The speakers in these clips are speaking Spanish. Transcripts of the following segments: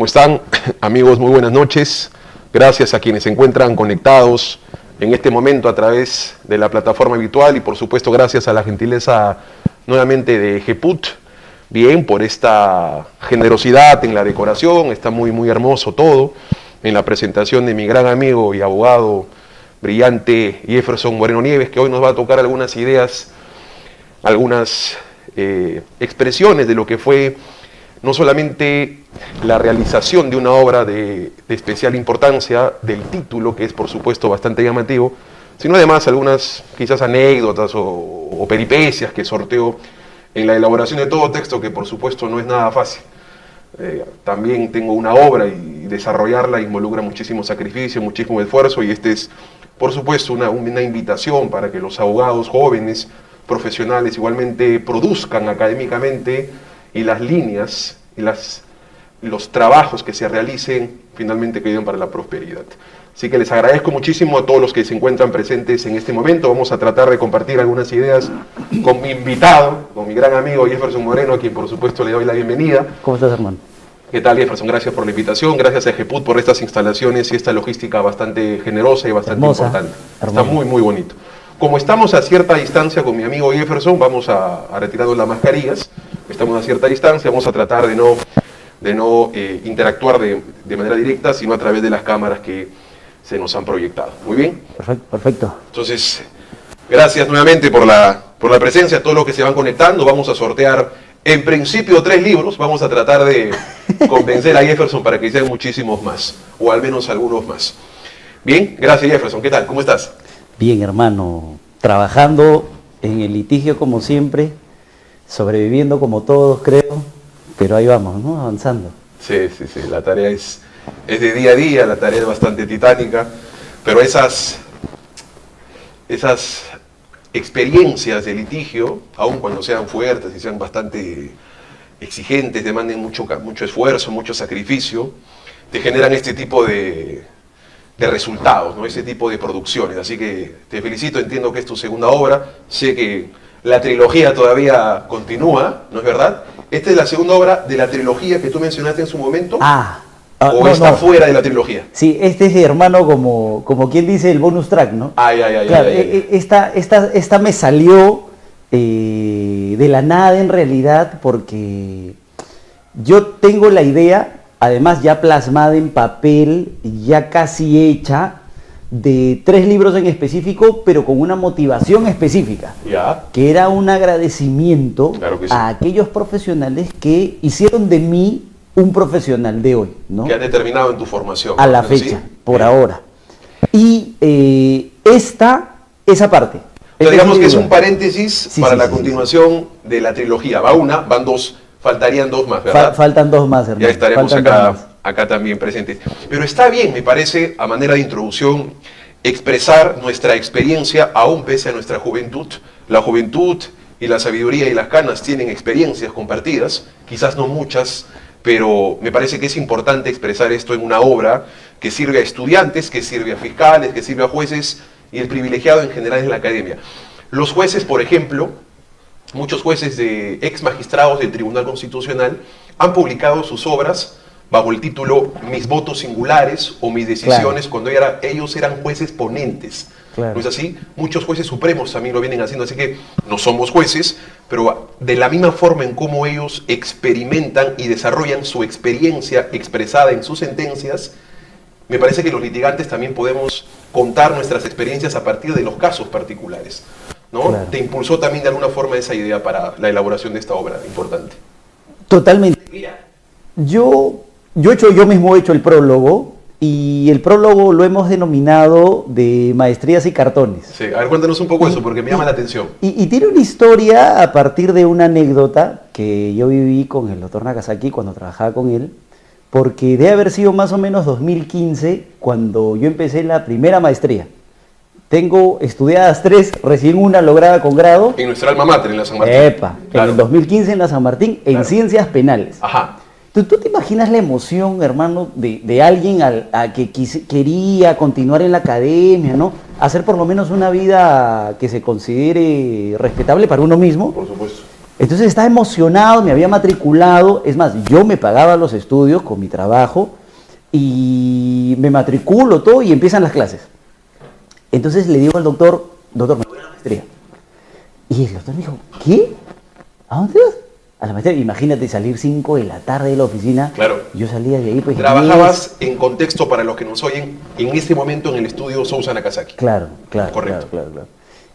están? Amigos, muy buenas noches. Gracias a quienes se encuentran conectados en este momento a través de la plataforma habitual y por supuesto gracias a la gentileza nuevamente de GEPUT. Bien, por esta generosidad en la decoración, está muy hermoso todo. En la presentación de mi gran amigo y abogado brillante Jefferson Moreno Nieves, que hoy nos va a tocar algunas ideas, algunas expresiones de lo que fue no solamente la realización de una obra de especial importancia, del título, que es por supuesto bastante llamativo, sino además algunas quizás anécdotas o peripecias que sorteó en la elaboración de todo texto, que por supuesto no es nada fácil. También tengo una obra y desarrollarla involucra muchísimo sacrificio, muchísimo esfuerzo, y este es por supuesto una invitación para que los abogados jóvenes, profesionales, igualmente produzcan académicamente y las líneas y los trabajos que se realicen finalmente queden para la prosperidad. Así que les agradezco muchísimo a todos los que se encuentran presentes en este momento. Vamos a tratar de compartir algunas ideas con mi invitado, con mi gran amigo Jefferson Moreno, a quien por supuesto le doy la bienvenida. ¿Cómo estás, hermano? ¿Qué tal, Jefferson? Gracias por la invitación, gracias a GEPUT por estas instalaciones y esta logística bastante generosa y bastante importante. Está muy bonito. Como estamos a cierta distancia con mi amigo Jefferson, vamos a retirarnos las mascarillas. Estamos a cierta distancia, vamos a tratar de no interactuar de manera directa, sino a través de las cámaras que se nos han proyectado. ¿Muy bien? Perfecto. Entonces, gracias nuevamente por la presencia, a todos los que se van conectando. Vamos a sortear, en principio, 3 libros. Vamos a tratar de convencer a Jefferson para que sean muchísimos más, o al menos algunos más. Bien, gracias Jefferson. ¿Qué tal? ¿Cómo estás? Bien, hermano. Trabajando en el litigio como siempre, sobreviviendo como todos, creo, pero ahí vamos, ¿no? Avanzando. Sí, la tarea es de día a día, la tarea es bastante titánica, pero esas experiencias de litigio, aun cuando sean fuertes y sean bastante exigentes, demanden mucho esfuerzo, mucho sacrificio, te generan este tipo de resultados, ¿no? Ese tipo de producciones. Así que te felicito, entiendo que es tu segunda obra, sé que la trilogía todavía continúa, ¿no es verdad? ¿Esta es la segunda obra de la trilogía que tú mencionaste en su momento? ¿O está fuera de la trilogía? Sí, este es, hermano, como quien dice, el bonus track, ¿no? Claro, esta me salió de la nada en realidad, porque yo tengo la idea, además ya plasmada en papel, ya casi hecha, de 3 libros en específico, pero con una motivación específica, que era un agradecimiento a aquellos profesionales que hicieron de mí un profesional de hoy, ¿no? Que han determinado en tu formación. A la fecha, por ahora. Y esa parte. Pero digamos que es un paréntesis para la continuación de la trilogía. Va una, van 2, faltarían 2 más, ¿verdad? Faltan 2 más, hermano. Ya estaremos acá también presentes. Pero está bien, me parece, a manera de introducción, expresar nuestra experiencia, aún pese a nuestra juventud. La juventud y la sabiduría y las canas tienen experiencias compartidas, quizás no muchas, pero me parece que es importante expresar esto en una obra que sirve a estudiantes, que sirve a fiscales, que sirve a jueces, y el privilegiado en general es la academia. Los jueces, por ejemplo, muchos jueces de ex magistrados del Tribunal Constitucional han publicado sus obras bajo el título Mis votos singulares o Mis decisiones, cuando ellos eran jueces ponentes. ¿No es así? Muchos jueces supremos también lo vienen haciendo, así que no somos jueces, pero de la misma forma en cómo ellos experimentan y desarrollan su experiencia expresada en sus sentencias, me parece que los litigantes también podemos contar nuestras experiencias a partir de los casos particulares, ¿no? ¿Te impulsó también de alguna forma esa idea para la elaboración de esta obra importante? Totalmente. Mira, yo mismo he hecho el prólogo, y el prólogo lo hemos denominado de maestrías y cartones. Sí, a ver, cuéntanos un poco eso, porque me llama la atención. Y tiene una historia a partir de una anécdota que yo viví con el doctor Nagasaki cuando trabajaba con él, porque debe haber sido más o menos 2015 cuando yo empecé la primera maestría. Tengo estudiadas 3, recién una lograda con grado. En nuestra alma mater, en la San Martín. En el 2015 en la San Martín, en Ciencias Penales. Ajá. ¿Tú te imaginas la emoción, hermano, de alguien a que quería continuar en la academia, ¿no? Hacer por lo menos una vida que se considere respetable para uno mismo? Por supuesto. Entonces estaba emocionado, me había matriculado, es más, yo me pagaba los estudios con mi trabajo y me matriculo todo y empiezan las clases. Entonces le digo al doctor, me voy a la maestría. Y el doctor me dijo, ¿qué? ¿A dónde vas? A la maestría. Imagínate salir 5 de la tarde de la oficina. Claro. Yo salía de ahí pues... Trabajabas, en contexto para los que nos oyen, en ese momento en el estudio Sousa Nagasaki. Claro. Correcto. Claro.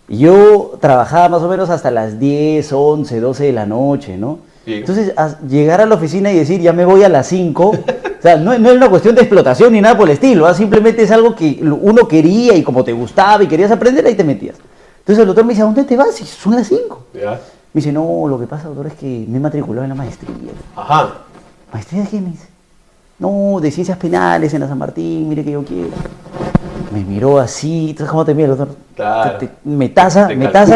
Yo trabajaba más o menos hasta las 10, 11, 12 de la noche, ¿no? Bien. Entonces, llegar a la oficina y decir, ya me voy a las 5, o sea, no es una cuestión de explotación ni nada por el estilo, ¿eh? Simplemente es algo que uno quería y como te gustaba y querías aprender, ahí te metías. Entonces el doctor me dice, ¿a dónde te vas? Y son las 5. ¿Ya? Me dice, no, lo que pasa, doctor, es que me he matriculado en la maestría. Ajá. ¿Maestría de qué? Me dice. No, de ciencias penales en la San Martín, mire que yo quiero. Me miró así, entonces ¿cómo te mira, doctor? Claro. Me taza,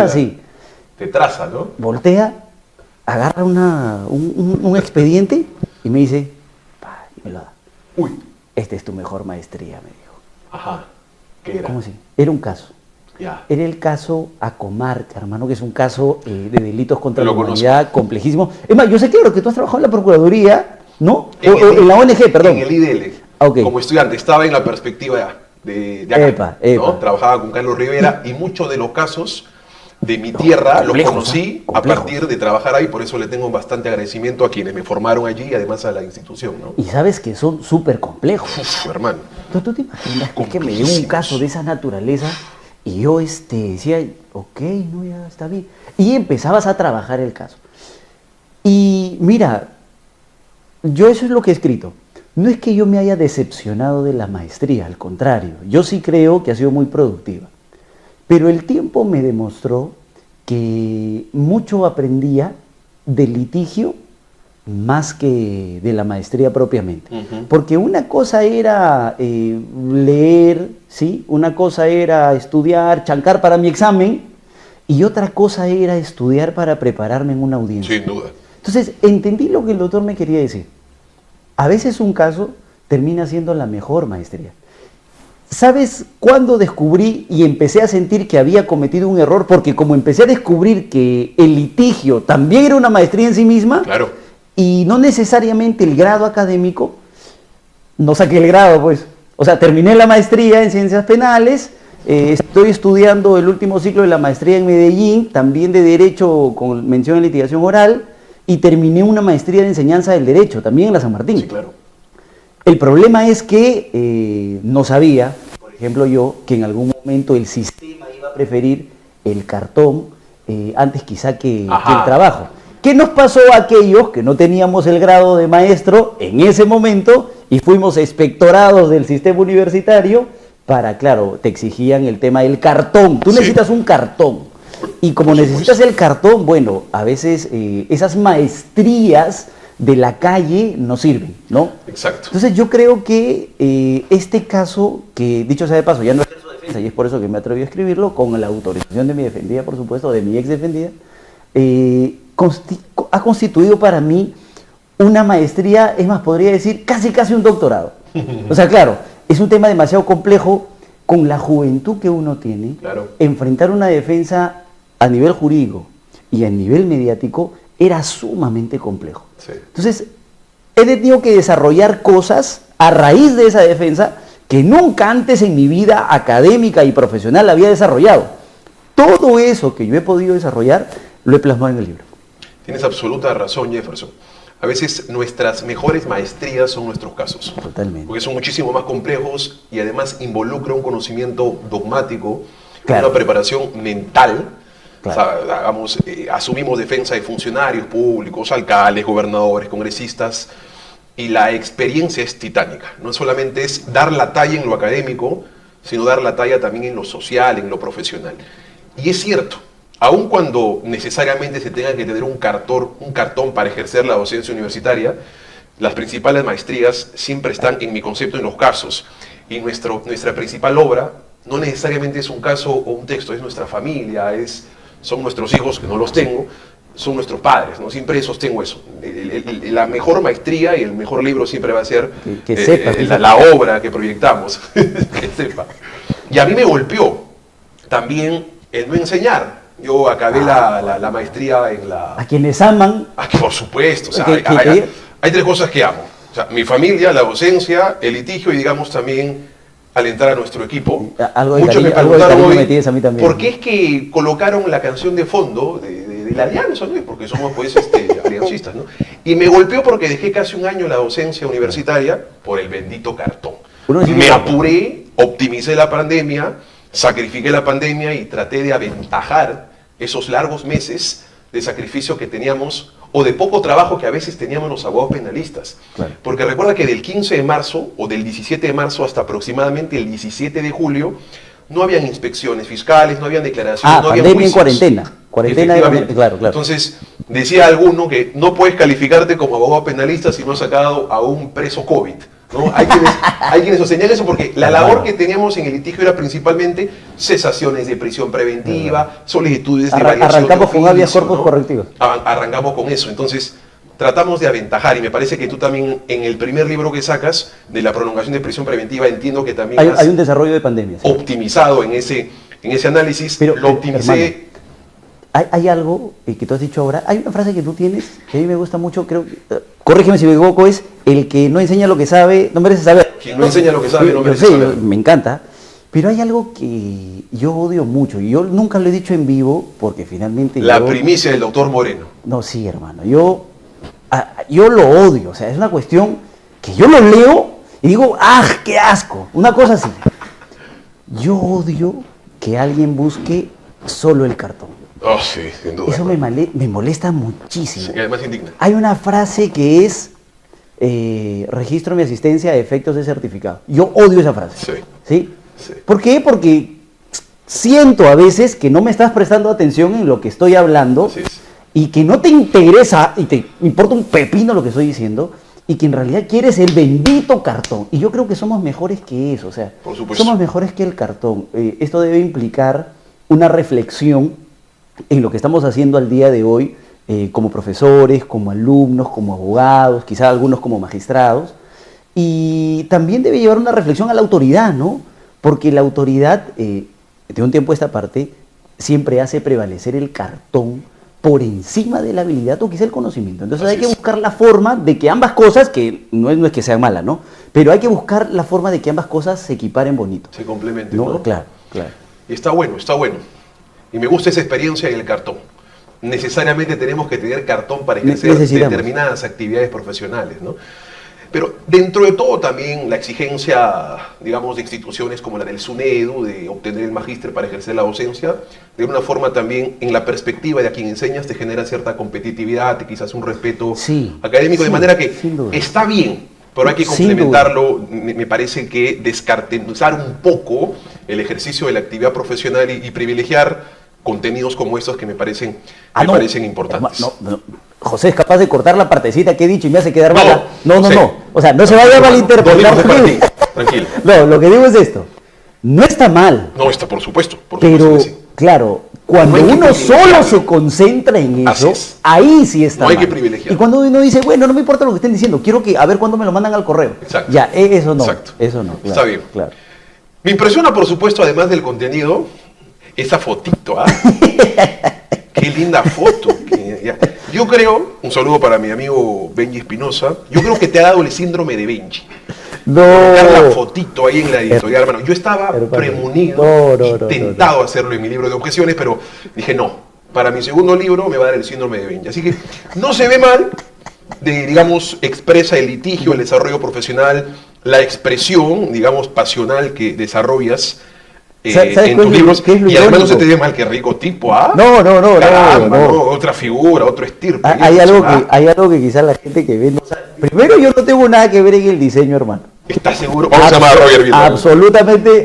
sí. Te traza, ¿no? Voltea, agarra un expediente y me dice, y me lo da. Uy. Esta es tu mejor maestría, me dijo. Ajá. ¿Qué era? ¿Cómo así? Era un caso. Ya. Era el caso Acomarca, hermano, que es un caso de delitos contra la humanidad complejísimo. Es más, yo sé claro que tú has trabajado en la Procuraduría, ¿no? En la ONG, perdón. En el IDL. Okay. Como estudiante, estaba en la perspectiva de acá, epa. ¿no? Trabajaba con Carlos Rivera y muchos de los casos de mi tierra los conocí a partir de trabajar ahí, por eso le tengo bastante agradecimiento a quienes me formaron allí y además a la institución, ¿no? Y sabes que son súper complejos. Uf, hermano. ¿Tú te imaginas que me dio un caso de esa naturaleza y yo decía, ok, no, ya está bien? Y empezabas a trabajar el caso. Y mira, yo eso es lo que he escrito. No es que yo me haya decepcionado de la maestría, al contrario, yo sí creo que ha sido muy productiva. Pero el tiempo me demostró que mucho aprendía del litigio más que de la maestría propiamente. Porque una cosa era leer, ¿sí? Una cosa era estudiar, chancar para mi examen, y otra cosa era estudiar para prepararme en una audiencia. Sin duda. Entonces, entendí lo que el doctor me quería decir. A veces un caso termina siendo la mejor maestría. ¿Sabes cuándo descubrí y empecé a sentir que había cometido un error? Porque como empecé a descubrir que el litigio también era una maestría en sí misma, claro, y no necesariamente el grado académico, no saqué el grado, pues. O sea, terminé la maestría en ciencias penales, estoy estudiando el último ciclo de la maestría en Medellín, también de Derecho con mención en litigación oral, y terminé una maestría de enseñanza del Derecho, también en la San Martín. Sí, claro. El problema es que no sabía, por ejemplo yo, que en algún momento el sistema iba a preferir el cartón antes quizá que el trabajo. ¿Qué nos pasó a aquellos que no teníamos el grado de maestro en ese momento y fuimos expectorados del sistema universitario para, claro, te exigían el tema del cartón? Tú necesitas un cartón. Y como necesitas el cartón, bueno, a veces esas maestrías de la calle no sirven, ¿no? Exacto. Entonces yo creo que este caso, que dicho sea de paso, ya no ejerzo defensa y es por eso que me atreví a escribirlo, con la autorización de mi defendida, por supuesto, de mi ex defendida, ha constituido para mí una maestría, es más, podría decir casi un doctorado. O sea, claro, es un tema demasiado complejo. Con la juventud que uno tiene, claro, enfrentar una defensa a nivel jurídico y a nivel mediático era sumamente complejo. Sí. Entonces, he tenido que desarrollar cosas a raíz de esa defensa que nunca antes en mi vida académica y profesional había desarrollado. Todo eso que yo he podido desarrollar lo he plasmado en el libro. Tienes absoluta razón, Jefferson. A veces nuestras mejores maestrías son nuestros casos. Totalmente. Porque son muchísimo más complejos y además involucra un conocimiento dogmático, claro, una preparación mental. Claro. O sea, asumimos defensa de funcionarios públicos, alcaldes, gobernadores, congresistas, y la experiencia es titánica. No solamente es dar la talla en lo académico, sino dar la talla también en lo social, en lo profesional. Y es cierto, aun cuando necesariamente se tenga que tener un cartón para ejercer la docencia universitaria, las principales maestrías siempre están, en mi concepto, en los casos. Y nuestra principal obra no necesariamente es un caso o un texto, es nuestra familia, son nuestros hijos, que no los tengo, son nuestros padres, ¿no? Siempre sostengo eso. La mejor maestría y el mejor libro siempre va a ser la obra que proyectamos, que sepa. Y a mí me golpeó también el no enseñar. Yo acabé la maestría en la... A quienes aman. Por supuesto. O sea, hay tres cosas que amo. O sea, mi familia, la docencia, el litigio y digamos también alentar a nuestro equipo. Muchos me preguntaron hoy, a mí también, ¿por qué es que colocaron la canción de fondo de la Alianza? ¿No? Porque somos pues aliancistas, ¿no? Y me golpeó porque dejé casi un año la docencia universitaria por el bendito cartón. Me apuré, optimicé la pandemia, sacrifiqué la pandemia y traté de aventajar esos largos meses de sacrificio que teníamos o de poco trabajo que a veces teníamos los abogados penalistas. Claro. Porque recuerda que del 15 de marzo o del 17 de marzo hasta aproximadamente el 17 de julio no habían inspecciones fiscales, no habían declaraciones, no había pandemia en cuarentena. Claro. Entonces, decía alguno que no puedes calificarte como abogado penalista si no has sacado a un preso COVID. ¿No? Hay quienes sostenían eso porque la labor que teníamos en el litigio era principalmente cesaciones de prisión preventiva, solicitudes de variación. Arrancamos con habeas corpus correctivos. Arrancamos con eso. Entonces, tratamos de aventajar y me parece que tú también en el primer libro que sacas de la prolongación de prisión preventiva entiendo que también hay un desarrollo de pandemia. ¿Sí? Optimizado en ese análisis. Pero, lo optimicé. Hermano, hay algo que tú has dicho ahora, hay una frase que tú tienes que a mí me gusta mucho, creo, corrígeme si me equivoco, es el que no enseña lo que sabe, no merece saber. Quien no enseña lo que sabe, no merece saber. Me encanta, pero hay algo que yo odio mucho, y yo nunca lo he dicho en vivo, porque finalmente la primicia del doctor Moreno. No, sí, hermano, yo lo odio, o sea, es una cuestión que yo lo leo y digo, ¡ah, qué asco! Una cosa así. Yo odio que alguien busque solo el cartón. Oh, sí, sin duda. Eso me molesta muchísimo. Sí, además indigna. Hay una frase que es registro mi asistencia a efectos de certificado. Yo odio esa frase. Sí. ¿Por qué? Porque siento a veces que no me estás prestando atención en lo que estoy hablando y que no te interesa y te importa un pepino lo que estoy diciendo y que en realidad quieres el bendito cartón. Y yo creo que somos mejores que eso. O sea, somos mejores que el cartón. Esto debe implicar una reflexión en lo que estamos haciendo al día de hoy, como profesores, como alumnos, como abogados, quizás algunos como magistrados, y también debe llevar una reflexión a la autoridad, ¿no? Porque la autoridad, de un tiempo a esta parte, siempre hace prevalecer el cartón por encima de la habilidad o quizá el conocimiento. Entonces hay que buscar la forma de que ambas cosas, que no es que sean malas, ¿no? Pero hay que buscar la forma de que ambas cosas se equiparen bonito. Se complementen, ¿no? Claro. Y está bueno. Y me gusta esa experiencia en el cartón. Necesariamente tenemos que tener cartón para ejercer determinadas actividades profesionales, ¿no? Pero dentro de todo también la exigencia, digamos, de instituciones como la del SUNEDU, de obtener el magíster para ejercer la docencia, de una forma también en la perspectiva de a quien enseñas te genera cierta competitividad y quizás un respeto académico, de manera que está bien, pero hay que complementarlo. Me parece que descartenzar un poco el ejercicio de la actividad profesional y privilegiar contenidos como estos que me parecen importantes. José es capaz de cortar la partecita que he dicho y me hace quedar mal. No. O sea, no se vaya a malinterpretar. Tranquilo. No, lo que digo es esto. No está mal. No, está por supuesto. Pero, claro, cuando uno solo se concentra en eso, ahí sí está mal. No hay que privilegiar. Y cuando uno dice, bueno, no me importa lo que estén diciendo, quiero a ver cuándo me lo mandan al correo. Exacto. Ya, eso no. Exacto. Eso no. Claro, está bien. Claro. Me impresiona, por supuesto, además del contenido, esa fotito, Qué linda foto. Yo creo, un saludo para mi amigo Benji Espinosa, yo creo que te ha dado el síndrome de Benji. No. La fotito ahí en la editorial, hermano. Yo estaba premunido, tentado a hacerlo en mi libro de objeciones, pero dije no. Para mi segundo libro me va a dar el síndrome de Benji. Así que no se ve mal, digamos, expresa el litigio, el desarrollo profesional, la expresión, digamos, pasional que desarrollas en tus libros, y además no se te ve mal, que rico tipo, No. Otra figura, otro estirpe. Hay algo que quizás la gente que ve no sabe. Primero, yo no tengo nada que ver en el diseño, hermano. ¿Estás seguro? Vamos a llamar a Roger Vila.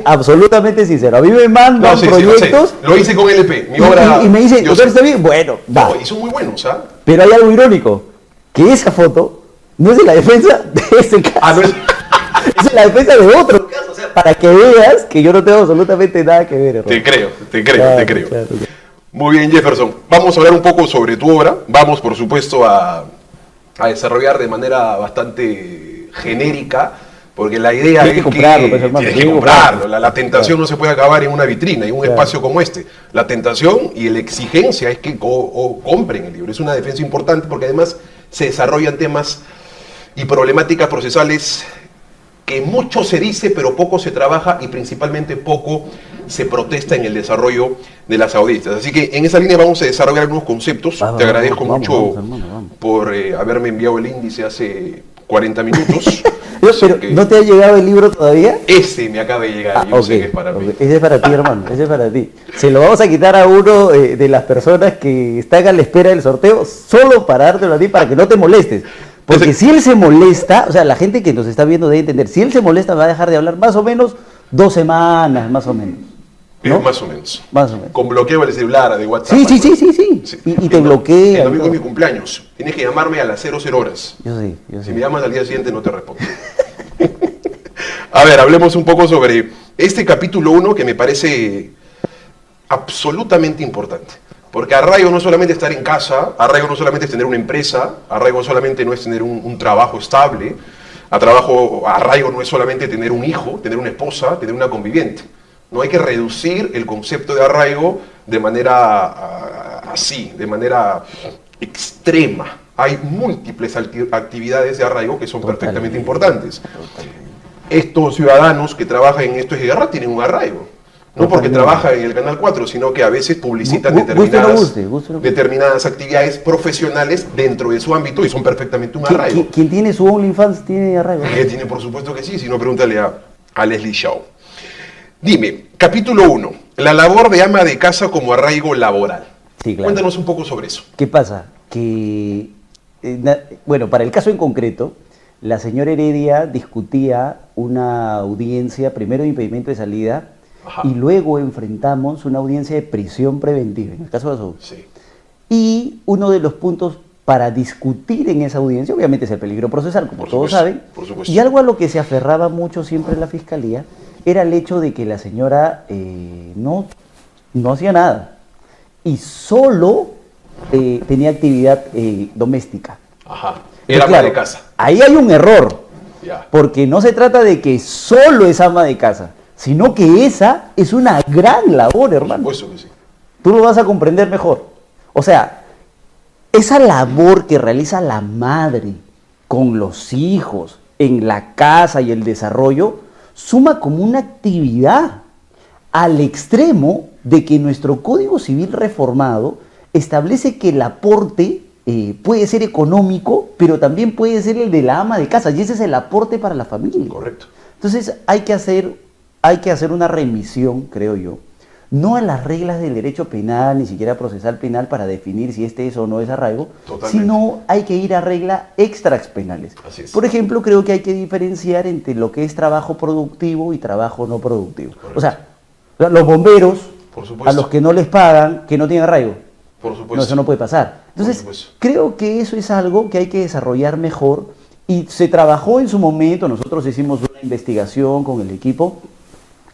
Absolutamente sincero. A mí me mandan proyectos. Lo hice con LP, mi obra. Y me dicen, ¿doctor está bien? Bueno, va. Y son muy buenos, Pero hay algo irónico, que esa foto no es de la defensa de ese caso. No es... es de la defensa de otro caso. O sea, para que veas que yo no tengo absolutamente nada que ver, hermano. Te creo. Claro. Muy bien, Jefferson. Vamos a hablar un poco sobre tu obra. Vamos, por supuesto, a desarrollar de manera bastante genérica Porque la idea es que tienes que comprarlo. La tentación no se puede acabar en una vitrina, en un espacio como este. La tentación y la exigencia es que compren el libro. Es una defensa importante porque además se desarrollan temas y problemáticas procesales que mucho se dice, pero poco se trabaja y principalmente poco se protesta en el desarrollo de las audiencias. Así que en esa línea vamos a desarrollar algunos conceptos. Te agradezco mucho por haberme enviado el índice hace 40 minutos. Pero, ¿no te ha llegado el libro todavía? Ese me acaba de llegar, yo sé que es para mí. Ese es para ti, hermano, ese es para ti. Se lo vamos a quitar a uno de las personas que están a la espera del sorteo, solo para dártelo a ti, para que no te molestes. Porque si él se molesta, o sea, la gente que nos está viendo debe entender, si él se molesta va a dejar de hablar más o menos 2 semanas, más o menos. ¿No? Más o menos. Más o menos. Con bloqueo el celular de WhatsApp. Sí. Y te bloquea. El domingo es mi cumpleaños. Tienes que llamarme a las 00 horas. Yo sí. Si me llamas al día siguiente no te respondo. A ver, hablemos un poco sobre este capítulo 1 que me parece absolutamente importante. Porque arraigo no es solamente estar en casa, arraigo no solamente es tener una empresa, arraigo solamente no es tener un trabajo estable, arraigo no es solamente tener un hijo, tener una esposa, tener una conviviente. No hay que reducir el concepto de arraigo de manera de manera extrema. Hay múltiples actividades de arraigo que son perfectamente importantes. Estos ciudadanos que trabajan en Esto es Guerra tienen un arraigo. No porque trabajan en el Canal 4, sino que a veces publicitan determinadas actividades profesionales dentro de su ámbito y son perfectamente un arraigo. ¿Quién tiene su OnlyFans tiene arraigo? Tiene, por supuesto que sí, si no pregúntale a Leslie Shaw. Dime, capítulo 1, la labor de ama de casa como arraigo laboral. Sí, claro. Cuéntanos un poco sobre eso. ¿Qué pasa? Que, bueno, para el caso en concreto, la señora Heredia discutía una audiencia, primero de impedimento de salida, y luego enfrentamos una audiencia de prisión preventiva, en el caso de Azul. Sí. Y uno de los puntos para discutir en esa audiencia, obviamente, es el peligro procesal, como todos saben, y algo a lo que se aferraba mucho siempre la Fiscalía, era el hecho de que la señora no hacía nada y solo tenía actividad doméstica. Era ama de casa. Ahí hay un error, porque no se trata de que solo es ama de casa, sino que esa es una gran labor, hermano. Por supuesto que sí. Tú lo vas a comprender mejor. O sea, esa labor que realiza la madre con los hijos en la casa y el desarrollo suma como una actividad al extremo de que nuestro Código Civil reformado establece que el aporte puede ser económico, pero también puede ser el de la ama de casa, y ese es el aporte para la familia. Correcto. Entonces hay que hacer una remisión, creo yo, no a las reglas del derecho penal, ni siquiera procesal penal para definir si este es o no es arraigo, sino hay que ir a reglas extrapenales. Por ejemplo, creo que hay que diferenciar entre lo que es trabajo productivo y trabajo no productivo. Correcto. O sea, los bomberos, a los que no les pagan, que no tienen arraigo. Por supuesto. No, eso no puede pasar. Entonces, creo que eso es algo que hay que desarrollar mejor y se trabajó en su momento. Nosotros hicimos una investigación con el equipo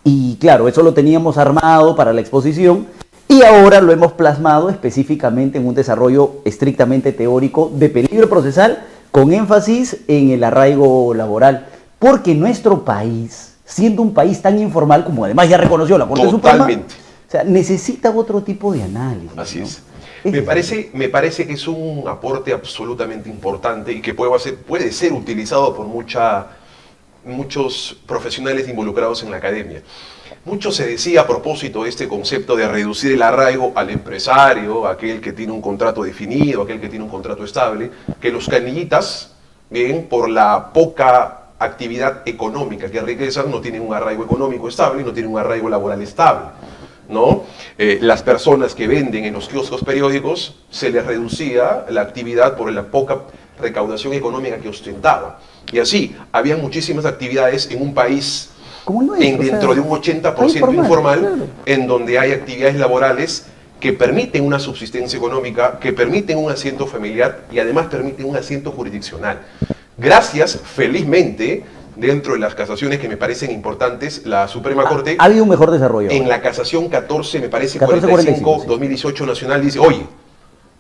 y claro, eso lo teníamos armado para la exposición y ahora lo hemos plasmado específicamente en un desarrollo estrictamente teórico de peligro procesal con énfasis en el arraigo laboral, porque nuestro país, siendo un país tan informal, como además ya reconoció la Corte Suprema, o sea, necesita otro tipo de análisis. Así es. Me parece que es un aporte absolutamente importante y que puede ser utilizado por muchos profesionales involucrados en la academia. Mucho se decía a propósito de este concepto de reducir el arraigo al empresario, aquel que tiene un contrato definido, aquel que tiene un contrato estable, que los canillitas, bien, por la poca actividad económica que realizan, no tienen un arraigo económico estable y no tienen un arraigo laboral estable, ¿no? Las personas que venden en los kioscos periódicos se les reducía la actividad por la poca recaudación económica que ostentaba. Y así, había muchísimas actividades en un país dentro de un 80% informal, claro, en donde hay actividades laborales que permiten una subsistencia económica, que permiten un asiento familiar y además permiten un asiento jurisdiccional. Gracias, felizmente, dentro de las casaciones que me parecen importantes, la Suprema Corte... Ha habido un mejor desarrollo. En la casación 14, me parece, 45, 2018 nacional, dice, oye,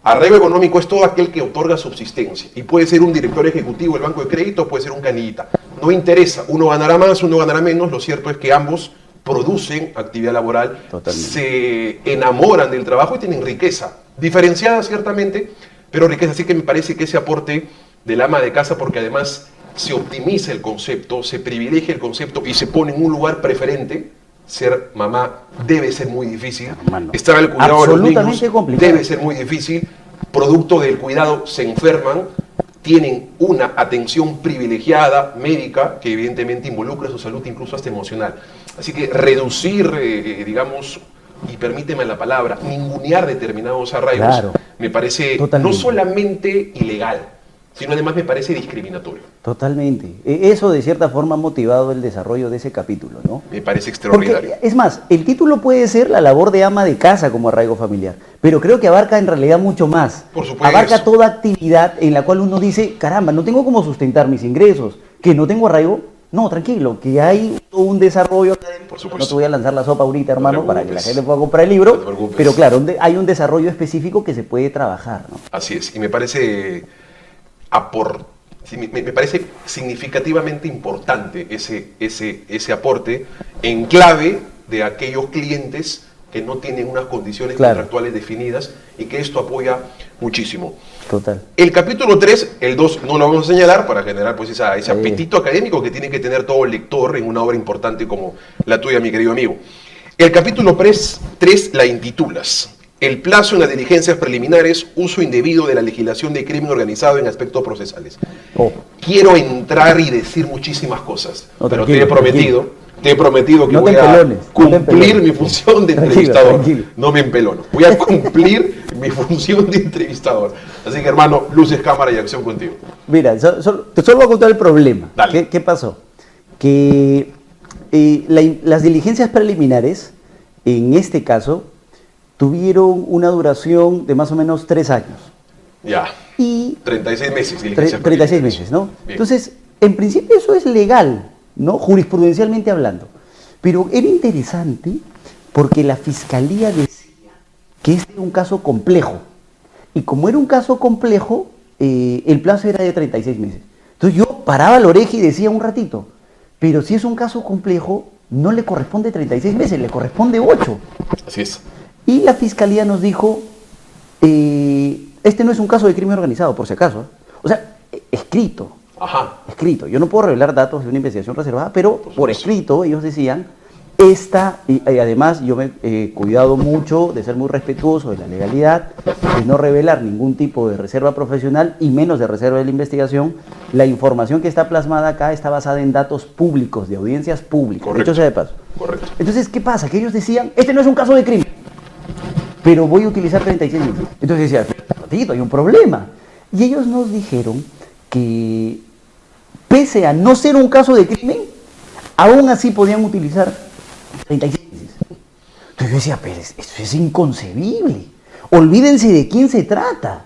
arraigo económico es todo aquel que otorga subsistencia. Y puede ser un director ejecutivo del banco de crédito, puede ser un canillita. no interesa, uno ganará más, uno ganará menos, lo cierto es que ambos producen actividad laboral, se enamoran del trabajo y tienen riqueza, diferenciada ciertamente, pero riqueza. Así que me parece que ese aporte del ama de casa, porque además se optimiza el concepto, se privilegia el concepto y se pone en un lugar preferente. Ser mamá debe ser muy difícil, estar al cuidado de los niños debe ser muy difícil, producto del cuidado se enferman, tienen una atención privilegiada médica que evidentemente involucra su salud incluso hasta emocional. Así que reducir, digamos, y permíteme la palabra, ningunear determinados arraigos, me parece no solamente ilegal, sino además me parece discriminatorio. Totalmente. Eso de cierta forma ha motivado el desarrollo de ese capítulo, ¿no? Me parece extraordinario. Porque, es más, el título puede ser la labor de ama de casa como arraigo familiar, pero creo que abarca en realidad mucho más. Por supuesto. Abarca toda actividad en la cual uno dice, caramba, no tengo cómo sustentar mis ingresos, que no tengo arraigo. No, tranquilo, que hay un desarrollo académico. Por supuesto. No te voy a lanzar la sopa ahorita, hermano, para que la gente pueda comprar el libro, pero claro, hay un desarrollo específico que se puede trabajar, ¿no? Así es, y me parece me parece significativamente importante ese aporte en clave de aquellos clientes que no tienen unas condiciones contractuales definidas y que esto apoya muchísimo. Total. El capítulo 3, el 2 no lo vamos a señalar para generar pues ese apetito académico que tiene que tener todo lector en una obra importante como la tuya, mi querido amigo. El capítulo 3 la intitulas: El plazo en las diligencias preliminares, uso indebido de la legislación de crimen organizado en aspectos procesales. Quiero entrar y decir muchísimas cosas, pero te he prometido que voy a cumplir mi función de entrevistador. No me empelono. Voy a cumplir mi función de entrevistador. Así que, hermano, luces, cámara y acción contigo. Mira, te solo voy a contar el problema. ¿Qué pasó? Que las diligencias preliminares, en este caso, tuvieron una duración de más o menos 3 años. Ya. Y 36 meses. 36 meses, ¿no? Bien. Entonces, en principio eso es legal, ¿no? Jurisprudencialmente hablando. Pero era interesante porque la fiscalía decía que este era un caso complejo. Y como era un caso complejo, el plazo era de 36 meses. Entonces yo paraba la oreja y decía un ratito, pero si es un caso complejo, no le corresponde 36 meses, le corresponde 8. Así es. Y la fiscalía nos dijo, este no es un caso de crimen organizado, por si acaso. O sea, escrito. Ajá. Escrito. Yo no puedo revelar datos de una investigación reservada, pero por escrito ellos decían, y además yo me he cuidado mucho de ser muy respetuoso de la legalidad, de no revelar ningún tipo de reserva profesional y menos de reserva de la investigación. La información que está plasmada acá está basada en datos públicos, de audiencias públicas. Correcto. Dicho sea de paso. Correcto. Entonces, ¿qué pasa? Que ellos decían, este no es un caso de crimen, pero voy a utilizar 36 meses. Entonces decía, ratito, hay un problema. Y ellos nos dijeron que, pese a no ser un caso de crimen, aún así podían utilizar 36 meses. Entonces yo decía, pero esto es inconcebible. Olvídense de quién se trata.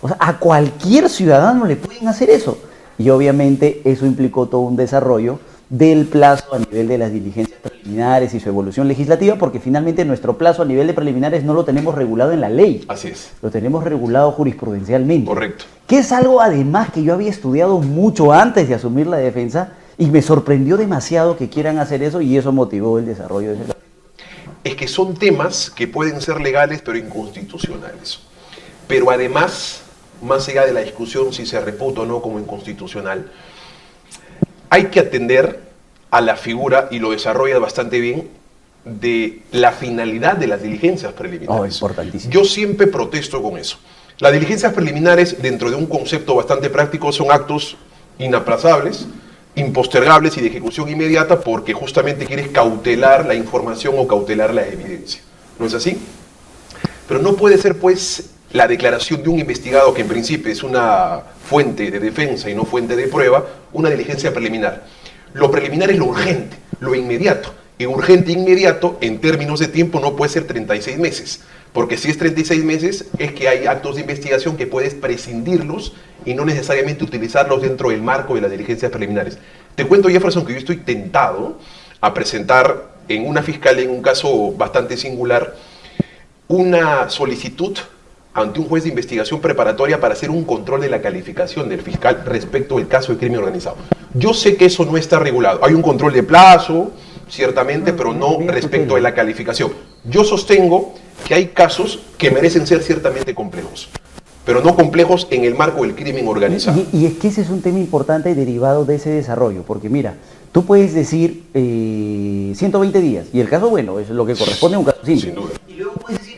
O sea, a cualquier ciudadano le pueden hacer eso. Y obviamente eso implicó todo un desarrollo del plazo a nivel de las diligencias preliminares y su evolución legislativa, porque finalmente nuestro plazo a nivel de preliminares no lo tenemos regulado en la ley. Así es. Lo tenemos regulado jurisprudencialmente. Correcto. Que es algo además que yo había estudiado mucho antes de asumir la defensa y me sorprendió demasiado que quieran hacer eso y eso motivó el desarrollo de ese capítulo. Es que son temas que pueden ser legales pero inconstitucionales. Pero además, más allá de la discusión si se reputa o no como inconstitucional, hay que atender a la figura, y lo desarrolla bastante bien, de la finalidad de las diligencias preliminares. Importantísimo. Yo siempre protesto con eso. Las diligencias preliminares, dentro de un concepto bastante práctico, son actos inaplazables, impostergables y de ejecución inmediata, porque justamente quieres cautelar la información o cautelar la evidencia. ¿No es así? Pero no puede ser, pues, la declaración de un investigado, que en principio es una fuente de defensa y no fuente de prueba, una diligencia preliminar. Lo preliminar es lo urgente, lo inmediato. Y urgente e inmediato, en términos de tiempo, no puede ser 36 meses. Porque si es 36 meses, es que hay actos de investigación que puedes prescindirlos y no necesariamente utilizarlos dentro del marco de las diligencias preliminares. Te cuento, Jefferson, que yo estoy tentado a presentar en una fiscalía, en un caso bastante singular, una solicitud ante un juez de investigación preparatoria para hacer un control de la calificación del fiscal respecto del caso de crimen organizado. Yo sé que eso no está regulado. Hay un control de plazo, ciertamente, pero no respecto de la calificación. Yo sostengo que hay casos que merecen ser ciertamente complejos, pero no complejos en el marco del crimen organizado. Y es que ese es un tema importante derivado de ese desarrollo, porque mira, tú puedes decir 120 días, y el caso, bueno, es lo que corresponde a un caso simple. Sin duda. Y luego puedes decir,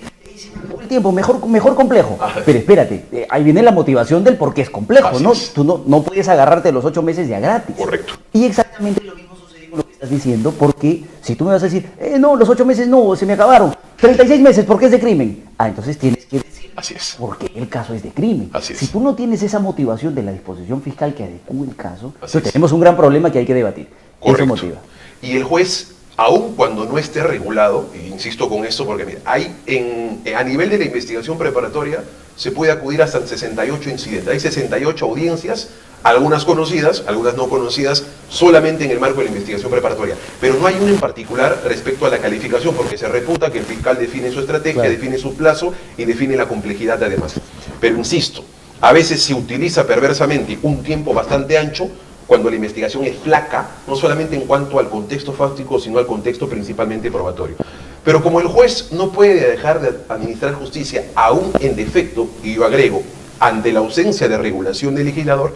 el tiempo, mejor complejo. Ajá. Pero espérate, ahí viene la motivación del por qué es complejo, así ¿no? Es. Tú no puedes agarrarte los 8 meses de a gratis. Correcto. Y exactamente lo mismo sucede con lo que estás diciendo, porque si tú me vas a decir, no, los 8 meses no, se me acabaron, 36 meses, ¿por qué es de crimen? Entonces tienes que decir, así es, porque el caso es de crimen. Así es. Si tú no tienes esa motivación de la disposición fiscal que adecúe el caso, entonces tenemos un gran problema que hay que debatir. Correcto. Eso motiva. Y el juez, aun cuando no esté regulado, e insisto con esto porque mira, a nivel de la investigación preparatoria se puede acudir hasta 68 incidentes, hay 68 audiencias, algunas conocidas, algunas no conocidas, solamente en el marco de la investigación preparatoria. Pero no hay una en particular respecto a la calificación, porque se reputa que el fiscal define su estrategia, claro, define su plazo y define la complejidad además. Pero insisto, a veces se utiliza perversamente un tiempo bastante ancho cuando la investigación es flaca, no solamente en cuanto al contexto fáctico, sino al contexto principalmente probatorio. Pero como el juez no puede dejar de administrar justicia, aún en defecto, y yo agrego, ante la ausencia de regulación del legislador,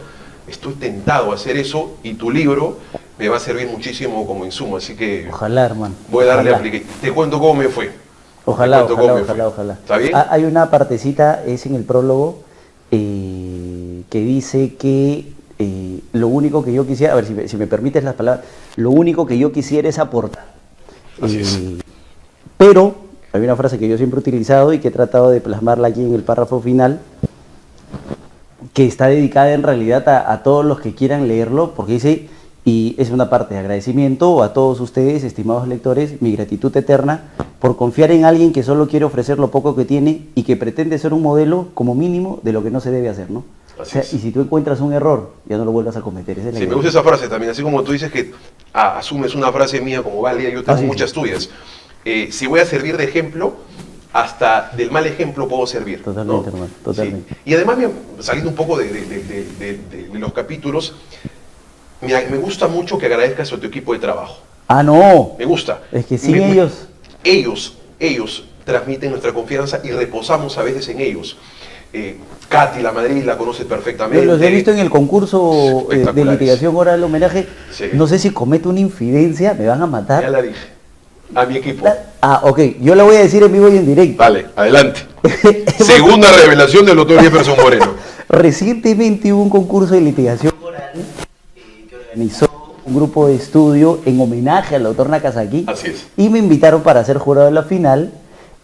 estoy tentado a hacer eso, y tu libro me va a servir muchísimo como insumo, así que ojalá, hermano, voy a darle aplique. Te cuento cómo me fue. Ojalá. ¿Está bien? Hay una partecita, es en el prólogo, que dice que lo único que yo quisiera, a ver si me permites las palabras, lo único que yo quisiera es aportar. Así es. Pero hay una frase que yo siempre he utilizado y que he tratado de plasmarla aquí en el párrafo final, que está dedicada en realidad a todos los que quieran leerlo, porque dice, y es una parte de agradecimiento a todos ustedes, estimados lectores, mi gratitud eterna por confiar en alguien que solo quiere ofrecer lo poco que tiene y que pretende ser un modelo como mínimo de lo que no se debe hacer, ¿no? O sea, y si tú encuentras un error, ya no lo vuelvas a cometer. Esa es la idea. Me gusta esa frase también, así como tú dices que asumes una frase mía como válida, yo tengo muchas tuyas. Si voy a servir de ejemplo, hasta del mal ejemplo puedo servir. Totalmente, ¿no? hermano, totalmente. Sí. Y además, saliendo un poco de los capítulos, me gusta mucho que agradezcas a tu equipo de trabajo. No. Me gusta. Es que sin ellos... Ellos transmiten nuestra confianza y reposamos a veces en ellos. Katy, la Madrid, la conoces perfectamente. Los he visto en el concurso de litigación oral homenaje. Sí. No sé si cometo una infidencia, me van a matar. Ya la dije. A mi equipo. Ok. Yo la voy a decir en vivo y en directo. Vale, adelante. Segunda revelación del doctor Jefferson Moreno. Recientemente hubo un concurso de litigación oral que organizó un grupo de estudio en homenaje al doctor Nakazaki. Así es. Y me invitaron para ser jurado de la final.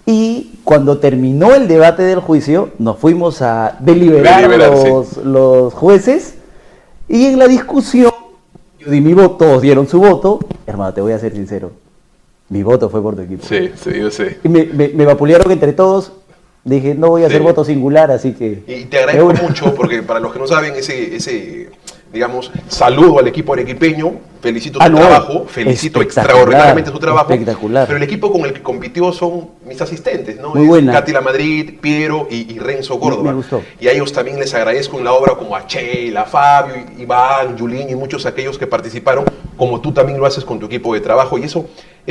Y cuando terminó el debate del juicio, nos fuimos a deliberar los jueces. Y en la discusión, yo di mi voto, todos dieron su voto. Hermano, te voy a ser sincero. Mi voto fue por tu equipo. Sí, yo sé. Y me vapulearon entre todos. Dije, no voy a hacer voto singular, así que... Y te agradezco mucho, porque para los que no saben, ese digamos, saludo al equipo arequipeño, felicito tu trabajo, felicito extraordinariamente tu trabajo. Espectacular. Pero el equipo con el que compitió son mis asistentes, ¿no? Muy buena. Katy La Madrid, Piero y Renzo Córdoba. Me gustó. Y a ellos también les agradezco en la obra, como a Sheila, Fabio, Iván, Yulín y muchos aquellos que participaron, como tú también lo haces con tu equipo de trabajo. Y eso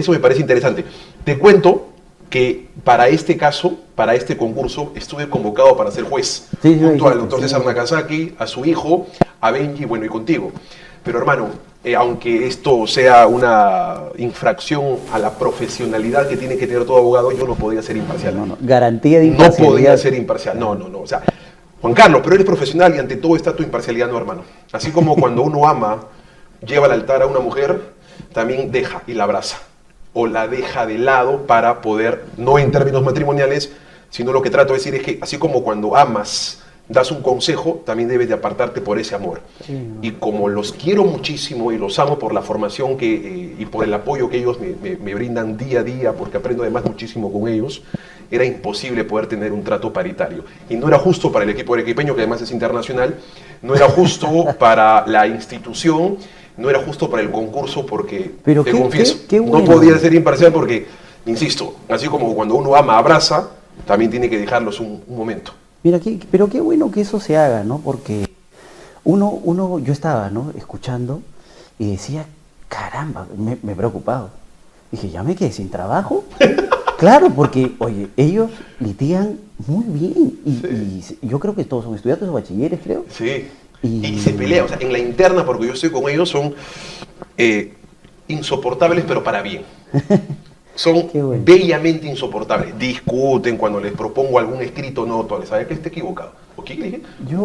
me parece interesante. Te cuento que para este caso, para este concurso, estuve convocado para ser juez, junto al doctor César Nakazaki, a su hijo, a Benji, bueno, y contigo. Pero hermano, aunque esto sea una infracción a la profesionalidad que tiene que tener todo abogado, yo no podía ser imparcial. No. Garantía de imparcialidad. No podía ser imparcial, no. O sea, Juan Carlos, pero eres profesional y ante todo está tu imparcialidad, no, hermano. Así como cuando uno ama, lleva al altar a una mujer, también deja y la abraza. O la deja de lado para poder, no en términos matrimoniales, sino lo que trato de decir es que así como cuando amas, das un consejo, también debes de apartarte por ese amor. Sí. Y como los quiero muchísimo y los amo por la formación y por el apoyo que ellos me brindan día a día, porque aprendo además muchísimo con ellos, era imposible poder tener un trato paritario. Y no era justo para el equipo arequipeño, que además es internacional, no era justo para la institución, no era justo para el concurso, porque, te confieso, qué bueno. No podía ser imparcial porque, insisto, así como cuando uno ama, abraza, también tiene que dejarlos un momento. Mira, pero qué bueno que eso se haga, ¿no? Porque yo estaba, ¿no?, escuchando y decía, caramba, me he preocupado. Dije, ¿ya me quedé sin trabajo? Claro, porque, oye, ellos litigan muy bien. Y yo creo que todos son estudiantes o bachilleres, creo. Sí. Y se pelean, o sea, en la interna, porque yo estoy con ellos, son insoportables, pero para bien. Son bueno, bellamente insoportables. Discuten cuando les propongo algún escrito, no, les sabes que esté equivocado. ¿Ok?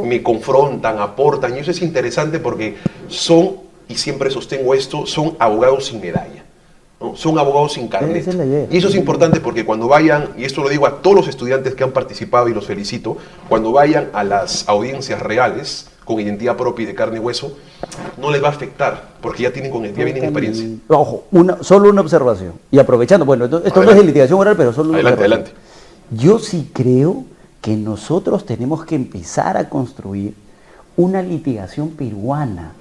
Me confrontan, aportan, y eso es interesante porque son, y siempre sostengo esto, son abogados sin medalla. ¿No? Son abogados sin carnet. Y eso es importante porque cuando vayan, y esto lo digo a todos los estudiantes que han participado y los felicito, cuando vayan a las audiencias reales, con identidad propia y de carne y hueso, no les va a afectar, porque ya vienen experiencia. Ojo, solo una observación. Y aprovechando, bueno, esto no es de litigación oral, pero solo una observación. Adelante. Yo sí creo que nosotros tenemos que empezar a construir una litigación peruana,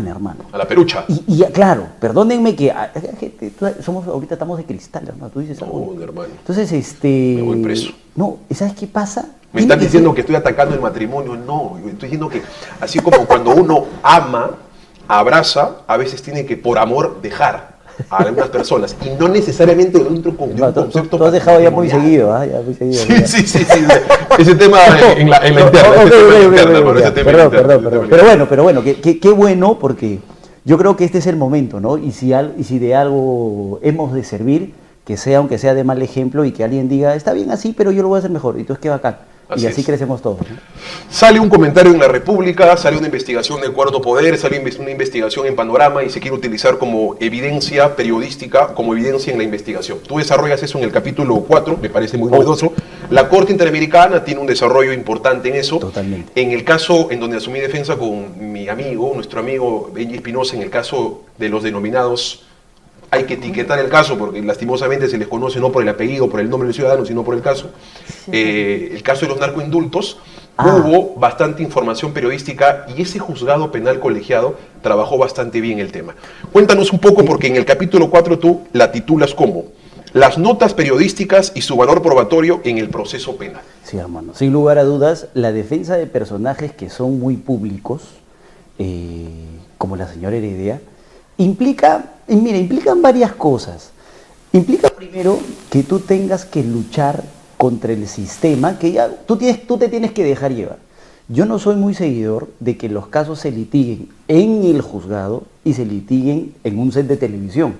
hermano. A la perucha. Y claro, perdónenme que ahorita estamos de cristal, hermano, tú dices algo. No, hermano. Entonces, me voy preso. No, ¿sabes qué pasa? Me están diciendo que estoy atacando el matrimonio. No, yo estoy diciendo que así como cuando uno ama, abraza, a veces tiene que por amor dejar a algunas personas y no necesariamente dentro de un concepto. Tú has dejado ya muy seguido, ¿eh? Ya muy seguido. Sí. Ese tema en la interna. Pero bueno, qué bueno, porque yo creo que este es el momento, ¿no? Y si de algo hemos de servir, que sea, aunque sea de mal ejemplo, y que alguien diga, está bien así, pero yo lo voy a hacer mejor. Y entonces qué bacán. Y así crecemos todos, ¿no? Sale un comentario en La República, sale una investigación del Cuarto Poder, sale una investigación en Panorama y se quiere utilizar como evidencia periodística, como evidencia en la investigación. Tú desarrollas eso en el capítulo 4, me parece muy novedoso. La Corte Interamericana tiene un desarrollo importante en eso. Totalmente. En el caso en donde asumí defensa con mi amigo, nuestro amigo Benji Espinosa, en el caso de los denominados, hay que etiquetar el caso porque lastimosamente se les conoce no por el apellido, por el nombre del ciudadano, sino por el caso. El caso de los narcoindultos, hubo bastante información periodística y ese juzgado penal colegiado trabajó bastante bien el tema. Cuéntanos un poco, porque en el capítulo 4 tú la titulas como las notas periodísticas y su valor probatorio en el proceso penal. Sí, hermano, sin lugar a dudas, la defensa de personajes que son muy públicos, como la señora Heredia, implican varias cosas. Implica primero que tú tengas que luchar contra el sistema, que ya tú te tienes que dejar llevar. Yo no soy muy seguidor de que los casos se litiguen en el juzgado y se litiguen en un set de televisión.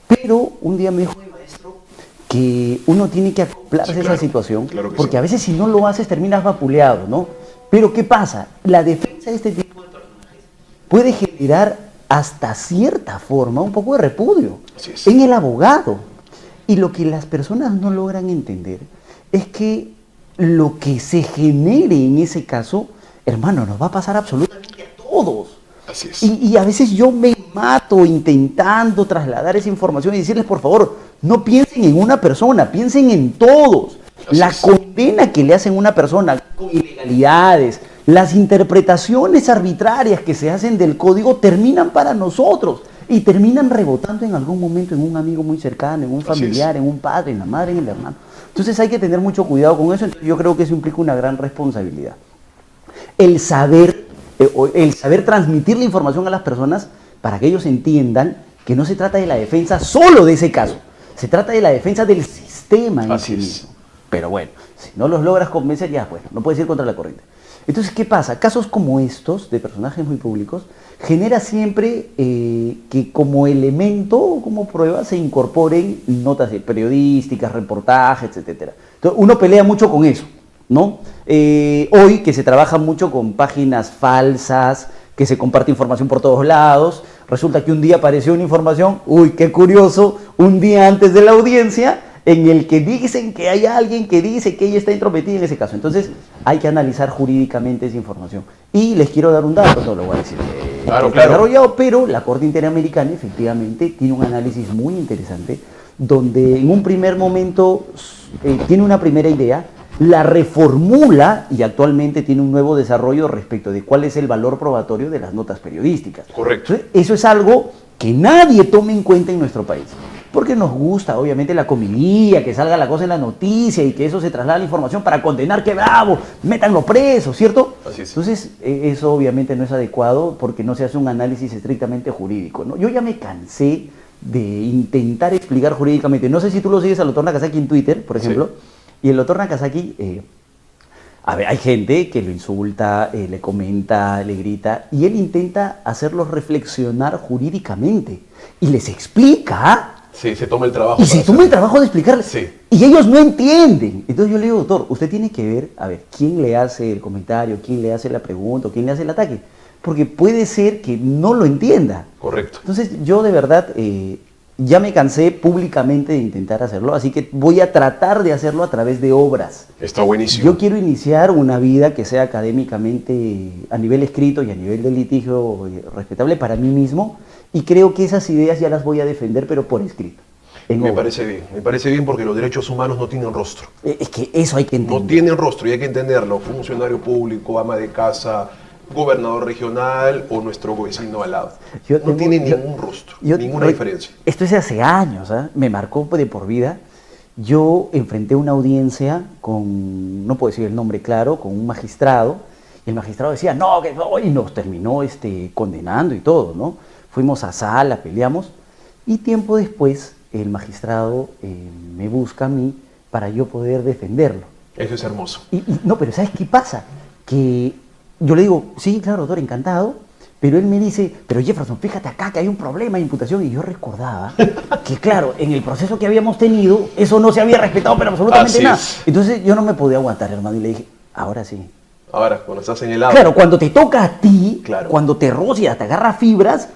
Pero un día me dijo mi maestro que uno tiene que acoplarse a esa situación, porque a veces si no lo haces terminas vapuleado, ¿no? Pero ¿qué pasa? La defensa de este tipo de personajes puede generar hasta cierta forma un poco de repudio en el abogado. Y lo que las personas no logran entender es que lo que se genere en ese caso, hermano, nos va a pasar absolutamente a todos. Así es. Y a veces yo me mato intentando trasladar esa información y decirles, por favor, no piensen en una persona, piensen en todos. La condena que le hacen a una persona con ilegalidades, las interpretaciones arbitrarias que se hacen del código terminan para nosotros y terminan rebotando en algún momento en un amigo muy cercano, en un familiar, en un padre, en la madre, en el hermano. Entonces hay que tener mucho cuidado con eso. Entonces yo creo que eso implica una gran responsabilidad. El saber transmitir la información a las personas para que ellos entiendan que no se trata de la defensa solo de ese caso, se trata de la defensa del sistema en sí mismo. Pero bueno, si no los logras convencer, ya bueno, no puedes ir contra la corriente. Entonces, ¿qué pasa? Casos como estos, de personajes muy públicos, genera siempre que como elemento o como prueba se incorporen notas periodísticas, reportajes, etc. Entonces, uno pelea mucho con eso, ¿no? Hoy que se trabaja mucho con páginas falsas, que se comparte información por todos lados, resulta que un día apareció una información, uy, qué curioso, un día antes de la audiencia, en el que dicen que hay alguien que dice que ella está intrometida en ese caso. Entonces hay que analizar jurídicamente esa información. Y les quiero dar un dato, no lo voy a decir desarrollado, pero la Corte Interamericana efectivamente tiene un análisis muy interesante, donde en un primer momento tiene una primera idea, la reformula y actualmente tiene un nuevo desarrollo respecto de cuál es el valor probatorio de las notas periodísticas. Correcto. Entonces, eso es algo que nadie toma en cuenta en nuestro país. porque nos gusta, obviamente, la comidilla, que salga la cosa en la noticia y que eso se traslade a la información para condenar, que bravo, métanlo preso, ¿cierto? Así es. Entonces, eso obviamente no es adecuado porque no se hace un análisis estrictamente jurídico, ¿no? Yo ya me cansé de intentar explicar jurídicamente. No sé si tú lo sigues al doctor Nakazaki en Twitter, por ejemplo, y el doctor Nakazaki, a ver, hay gente que lo insulta, le comenta, le grita, y él intenta hacerlos reflexionar jurídicamente y les explica. Sí, se toma el trabajo. Y se toma el trabajo de explicarles. Sí. Y ellos no entienden. Entonces yo le digo, doctor, usted tiene que ver, a ver, quién le hace el comentario, quién le hace la pregunta, quién le hace el ataque. Porque puede ser que no lo entienda. Correcto. Entonces yo de verdad ya me cansé públicamente de intentar hacerlo, así que voy a tratar de hacerlo a través de obras. Está buenísimo. Yo quiero iniciar una vida que sea académicamente, a nivel escrito y a nivel de litigio respetable para mí mismo, y creo que esas ideas ya las voy a defender, pero por escrito. Me parece bien porque los derechos humanos no tienen rostro. Es que eso hay que entender. No tienen rostro y hay que entenderlo. Funcionario público, ama de casa, gobernador regional o nuestro vecino al lado. No tiene ningún rostro, ninguna diferencia. Esto es de hace años, ¿eh? Me marcó de por vida. Yo enfrenté una audiencia con, no puedo decir el nombre claro, con un magistrado, y el magistrado decía, no, que no, y nos terminó condenando y todo, ¿no? Fuimos a sala, peleamos, y tiempo después el magistrado me busca a mí para yo poder defenderlo. Eso es hermoso. No, pero ¿sabes qué pasa? Que yo le digo, sí, claro, doctor, encantado, pero él me dice, pero Jefferson, fíjate acá que hay un problema de imputación, y yo recordaba que, claro, en el proceso que habíamos tenido, eso no se había respetado, pero absolutamente nada. Entonces yo no me podía aguantar, hermano, y le dije, ahora sí. Ahora, cuando estás en el lado. Claro, cuando te toca a ti, claro, cuando te rocias, te agarra fibras,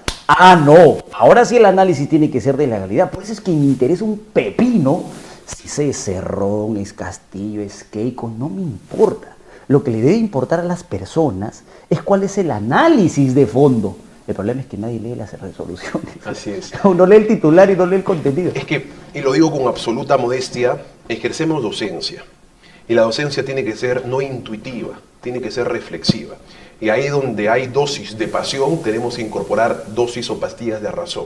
no, ahora sí el análisis tiene que ser de legalidad. Por eso es que me interesa un pepino si es Cerrón, es Castillo, es Keiko, no me importa. Lo que le debe importar a las personas es cuál es el análisis de fondo. El problema es que nadie lee las resoluciones. Así es. Uno lee el titular y no lee el contenido. Es que, y lo digo con absoluta modestia, ejercemos docencia. Y la docencia tiene que ser no intuitiva, tiene que ser reflexiva. Y ahí donde hay dosis de pasión, tenemos que incorporar dosis o pastillas de razón.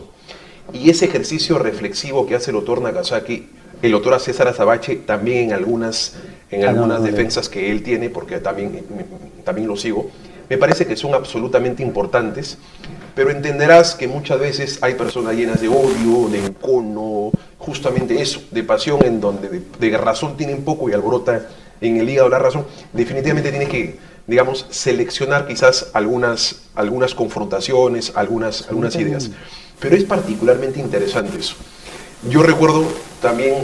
Y ese ejercicio reflexivo que hace el doctor Nakazaki, el doctor César Azabache, también en algunas defensas que él tiene, porque también lo sigo, me parece que son absolutamente importantes, pero entenderás que muchas veces hay personas llenas de odio, de encono, justamente eso, de pasión, en donde de razón tienen poco y alborota en el hígado la razón. Definitivamente tienes que, digamos, seleccionar quizás algunas confrontaciones, algunas ideas. Pero es particularmente interesante eso. Yo recuerdo también,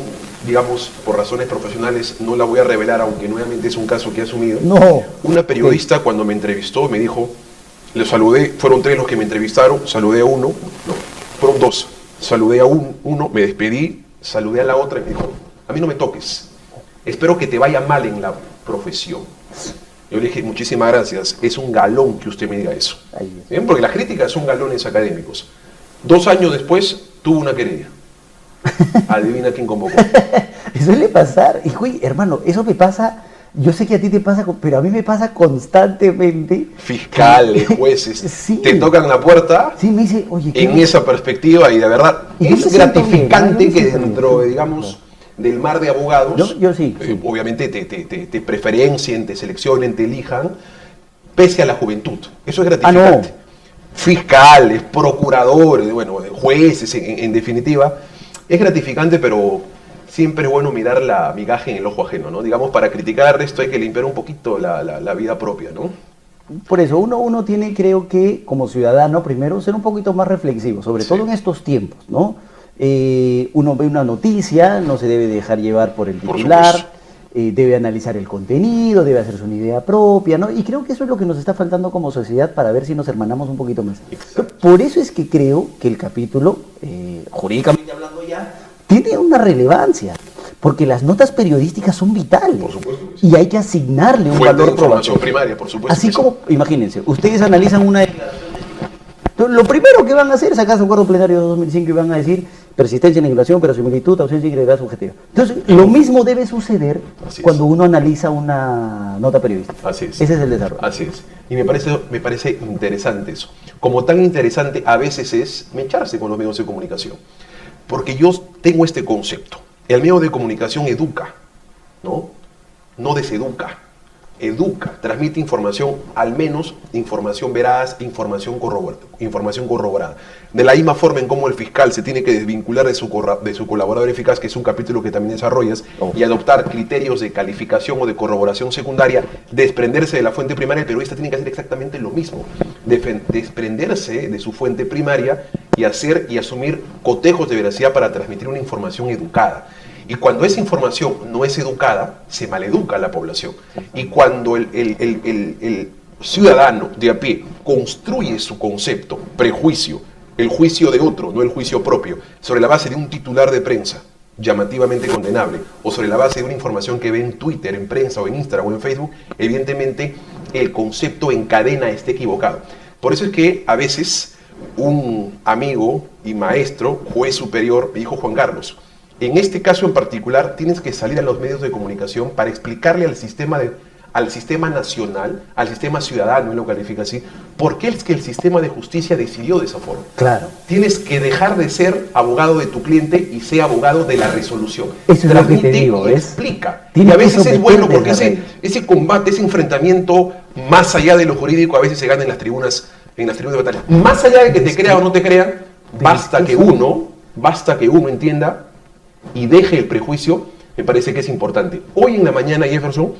digamos, por razones profesionales, no la voy a revelar, aunque nuevamente es un caso que he asumido. No. Una periodista cuando me entrevistó me dijo, le saludé, fueron 3 los que me entrevistaron, saludé a uno, no, fueron 2, saludé a uno, me despedí, saludé a la otra y me dijo, a mí no me toques, espero que te vaya mal en la profesión. Yo le dije, muchísimas gracias, es un galón que usted me diga eso. ¿Bien? Porque las críticas son galones académicos. 2 años después, tuvo una querella. Adivina quién convocó. Suele pasar, y hermano, eso me pasa, yo sé que a ti te pasa, pero a mí me pasa constantemente. Fiscales, jueces, sí, te tocan la puerta, sí, me dice, oye, en esa perspectiva, y de verdad, es gratificante que dentro, digamos, del mar de abogados, yo sí. Obviamente te preferencien, te seleccionen, te elijan, pese a la juventud. Eso es gratificante. Fiscales, procuradores, bueno, jueces, en definitiva. Es gratificante, pero siempre es bueno mirar la migaja en el ojo ajeno, ¿no? Digamos, para criticar al resto hay que limpiar un poquito la vida propia, ¿no? Por eso uno tiene, creo que, como ciudadano, primero, ser un poquito más reflexivo, sobre todo en estos tiempos, ¿no? Uno ve una noticia, no se debe dejar llevar por el titular, debe analizar el contenido, debe hacerse una idea propia, ¿no? Y creo que eso es lo que nos está faltando como sociedad para ver si nos hermanamos un poquito más. Por eso es que creo que el capítulo, jurídicamente hablando ya, tiene una relevancia, porque las notas periodísticas son vitales. Por supuesto. Y hay que asignarle un valor de información primaria, por supuesto. Así como, imagínense, ustedes analizan una declaración. Lo primero que van a hacer es sacar su acuerdo plenario de 2005 y van a decir persistencia en ignoración, verosimilitud, ausencia de integridad subjetiva. Entonces, lo mismo debe suceder cuando uno analiza una nota periodística. Así es. Ese es el desarrollo. Así es. Y me parece interesante eso. Como tan interesante a veces es mecharse con los medios de comunicación. Porque yo tengo este concepto. El medio de comunicación educa, ¿no? No deseduca. Educa, transmite información, al menos información veraz, información corroborada. De la misma forma en cómo el fiscal se tiene que desvincular de su colaborador eficaz, que es un capítulo que también desarrollas, y adoptar criterios de calificación o de corroboración secundaria, desprenderse de la fuente primaria, el periodista tiene que hacer exactamente lo mismo, desprenderse de su fuente primaria y hacer y asumir cotejos de veracidad para transmitir una información educada. Y cuando esa información no es educada, se maleduca a la población. Y cuando el ciudadano de a pie construye su concepto, prejuicio, el juicio de otro, no el juicio propio, sobre la base de un titular de prensa llamativamente condenable, o sobre la base de una información que ve en Twitter, en prensa, o en Instagram, o en Facebook, evidentemente el concepto en cadena está equivocado. Por eso es que a veces un amigo y maestro, juez superior, me dijo: Juan Carlos, en este caso en particular tienes que salir a los medios de comunicación para explicarle al sistema nacional, al sistema ciudadano, él lo califica así, por qué es que el sistema de justicia decidió de esa forma. Claro. Tienes que dejar de ser abogado de tu cliente y ser abogado de la resolución. Eso es lo que te digo, explica. Y a veces es bueno porque ese combate, ese enfrentamiento, más allá de lo jurídico, a veces se gana en las tribunas de batalla. Más allá de que te crea o no te crean, basta que uno entienda y deje el prejuicio. Me parece que es importante. Hoy en la mañana, Jefferson,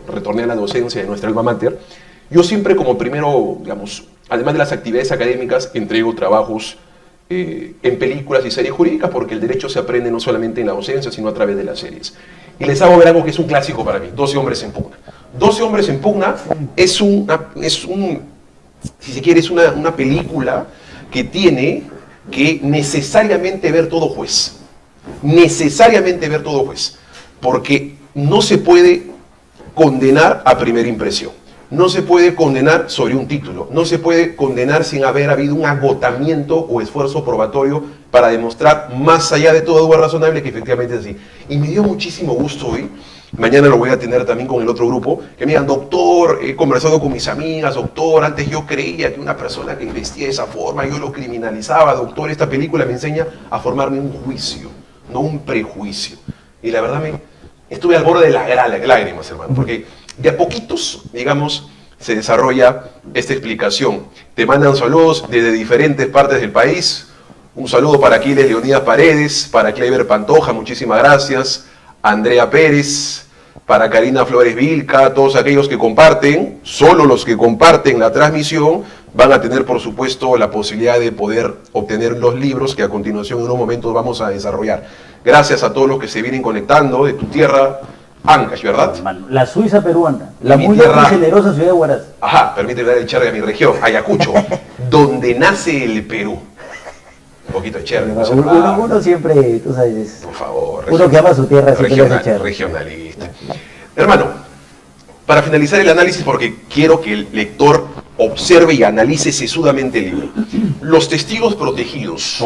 retorné a la docencia de nuestra alma mater. Yo siempre, como primero, digamos, además de las actividades académicas, entrego trabajos en películas y series jurídicas, porque el derecho se aprende no solamente en la docencia, sino a través de las series. Y les hago ver algo que es un clásico para mí: 12 hombres en pugna. 12 hombres en pugna es si se quiere, es una película que tiene que necesariamente ver todo juez. Necesariamente ver todo juez, porque no se puede condenar a primera impresión, no se puede condenar sobre un título, no se puede condenar sin haber habido un agotamiento o esfuerzo probatorio para demostrar, más allá de toda duda razonable, que efectivamente es así. Y me dio muchísimo gusto hoy, mañana lo voy a tener también con el otro grupo, que me digan: doctor, he conversado con mis amigas, doctor, antes yo creía que una persona que vestía de esa forma yo lo criminalizaba, doctor, esta película me enseña a formarme un juicio, no un prejuicio. Y la verdad estuve al borde de las lágrimas, hermano, porque de a poquitos, digamos, se desarrolla esta explicación. Te mandan saludos desde diferentes partes del país. Un saludo para Aquiles Leonidas Paredes, para Clever Pantoja, muchísimas gracias. Andrea Pérez, para Karina Flores Vilca, todos aquellos que comparten, solo los que comparten la transmisión van a tener, por supuesto, la posibilidad de poder obtener los libros que a continuación en unos momentos vamos a desarrollar. Gracias a todos los que se vienen conectando de tu tierra, Ancash, ¿verdad? La Suiza peruana, la muy generosa ciudad de Huaraz. Ajá, permíteme dar el cherry a mi región, Ayacucho, donde nace el Perú. Un poquito de cherry. Uno siempre, tú sabes, por favor, uno que ama su tierra siempre hace cherry. Regionalista. Hermano, para finalizar el análisis, porque quiero que el lector observe y analice sesudamente el libro. Los testigos protegidos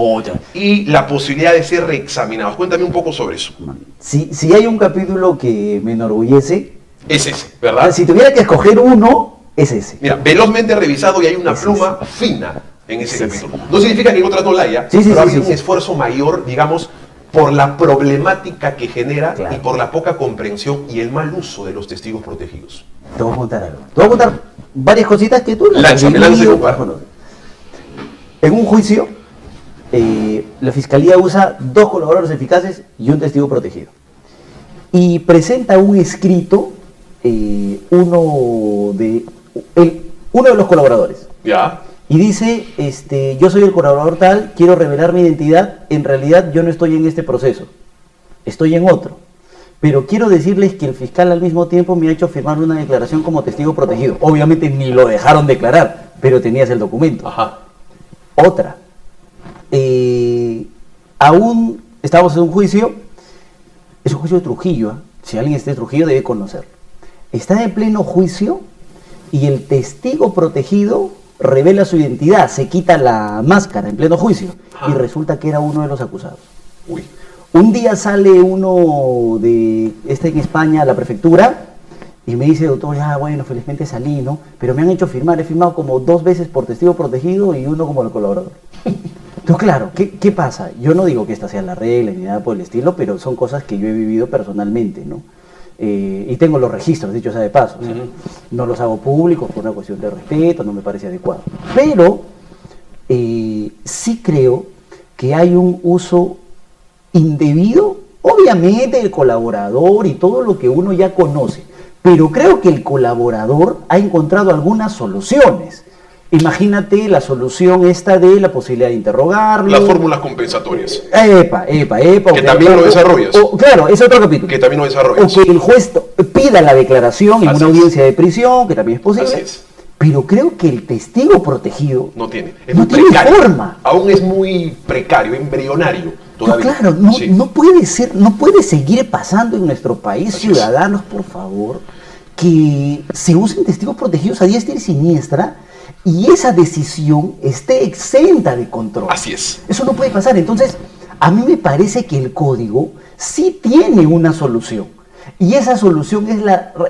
y la posibilidad de ser reexaminados. Cuéntame un poco sobre eso. Si hay un capítulo que me enorgullece, es ese, ¿verdad? Si tuviera que escoger uno, es ese. Mira, velozmente revisado y hay una pluma fina en ese capítulo. No significa que en otras no la haya, pero ha habido un esfuerzo mayor, digamos, por la problemática que genera y por la poca comprensión y el mal uso de los testigos protegidos. Te voy a contar algo. Te voy a contar varias cositas que tú... Lánzame. En un juicio, la fiscalía usa 2 colaboradores eficaces y un testigo protegido. Y presenta un escrito, uno de los colaboradores. Ya. Y dice, yo soy el colaborador tal, quiero revelar mi identidad, en realidad yo no estoy en este proceso, estoy en otro. Pero quiero decirles que el fiscal al mismo tiempo me ha hecho firmar una declaración como testigo protegido. Obviamente ni lo dejaron declarar, pero tenías el documento. Ajá. Otra. Aún estamos en un juicio, es un juicio de Trujillo, si alguien está en Trujillo debe conocerlo. Está en pleno juicio y el testigo protegido revela su identidad, se quita la máscara en pleno juicio. Ajá. Y resulta que era uno de los acusados. Uy. Un día sale uno en España, a la prefectura, y me dice: doctor, ya bueno, felizmente salí, ¿no? Pero me han hecho firmar, he firmado como 2 veces por testigo protegido y uno como el colaborador. Entonces, claro, ¿qué pasa? Yo no digo que esta sea la regla ni nada por el estilo, pero son cosas que yo he vivido personalmente, ¿no? Y tengo los registros, dicho sea de paso. O sea, no los hago públicos por una cuestión de respeto, no me parece adecuado. Pero sí creo que hay un uso indebido, obviamente el colaborador y todo lo que uno ya conoce, pero creo que el colaborador ha encontrado algunas soluciones. Imagínate la solución esta de la posibilidad de interrogarlo. Las fórmulas compensatorias. Epa. Que también lo desarrollas. Claro, es otro capítulo. Que también lo desarrollas. O que el juez pida la declaración en una audiencia de prisión, que también es posible. Así es. Pero creo que el testigo protegido no tiene forma. Aún es muy precario, embrionario todavía. No, claro, no puede ser, no puede seguir pasando en nuestro país, ciudadanos, por favor, que se usen testigos protegidos a diestra y siniestra y esa decisión esté exenta de control. Así es. Eso no puede pasar. Entonces, a mí me parece que el código sí tiene una solución. Y esa solución es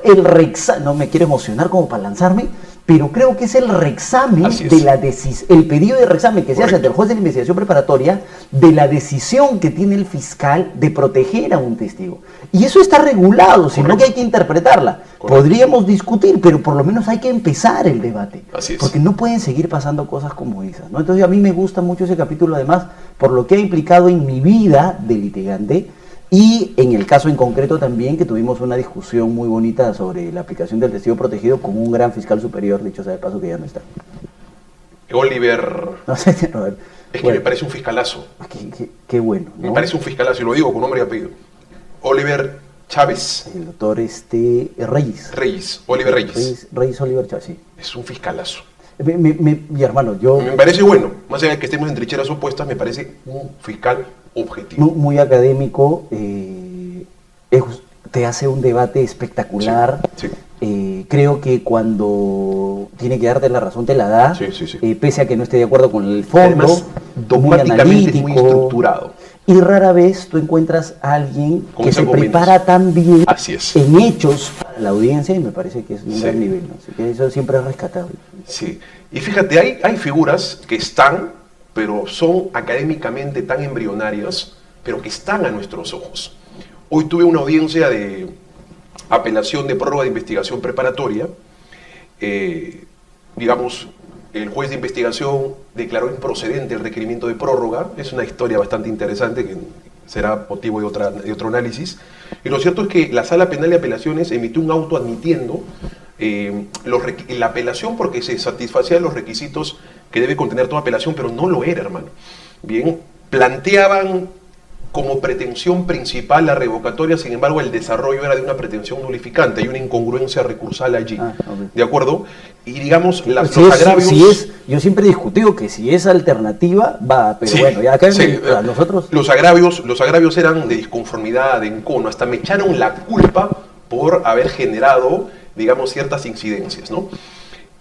el reexamen. No me quiero emocionar como para lanzarme, pero creo que es el reexamen de el pedido de reexamen que se hace ante el juez de la investigación preparatoria de la decisión que tiene el fiscal de proteger a un testigo. Y eso está regulado, sino que hay que interpretarla. Podríamos discutir, pero por lo menos hay que empezar el debate. Así es. Porque no pueden seguir pasando cosas como esas, ¿no? Entonces a mí me gusta mucho ese capítulo, además, por lo que ha implicado en mi vida de litigante. Y en el caso en concreto también que tuvimos una discusión muy bonita sobre la aplicación del testigo protegido con un gran fiscal superior, dicho sea de paso que ya no está. Oliver... No sé, Robert. Es que me parece un fiscalazo. Qué bueno, ¿no? Me parece un fiscalazo, y lo digo con nombre y apellido. Oliver Chávez. El doctor Reyes. Oliver Reyes. Reyes Oliver Chávez, sí. Es un fiscalazo. Mi hermano, yo... Me parece bueno, más allá de que estemos en trincheras opuestas, me parece un fiscal objetivo. Muy académico, te hace un debate espectacular. Sí. Creo que cuando tiene que darte la razón te la da, pese a que no esté de acuerdo con el fondo. Además, dogmáticamente es muy estructurado. Y rara vez tú encuentras a alguien que se prepara tan bien en hechos para la audiencia, y me parece que es un gran nivel, ¿no? Así que eso siempre es rescatable. Sí, y fíjate, hay figuras que están, pero son académicamente tan embrionarias, pero que están a nuestros ojos. Hoy tuve una audiencia de apelación de prórroga de investigación preparatoria. Digamos, el juez de investigación declaró improcedente el requerimiento de prórroga. Es una historia bastante interesante que será motivo de otro análisis. Y lo cierto es que la Sala Penal de Apelaciones emitió un auto admitiendo la apelación porque se satisfacían los requisitos que debe contener toda apelación, pero no lo era, hermano. Bien, planteaban como pretensión principal la revocatoria, sin embargo el desarrollo era de una pretensión nulificante, hay una incongruencia recursal allí, ¿de acuerdo? Y digamos, los agravios... yo siempre he discutido que si es alternativa, va, pero bueno, ya acá nosotros... Los agravios eran de disconformidad, de encono, hasta me echaron la culpa por haber generado, digamos, ciertas incidencias, ¿no?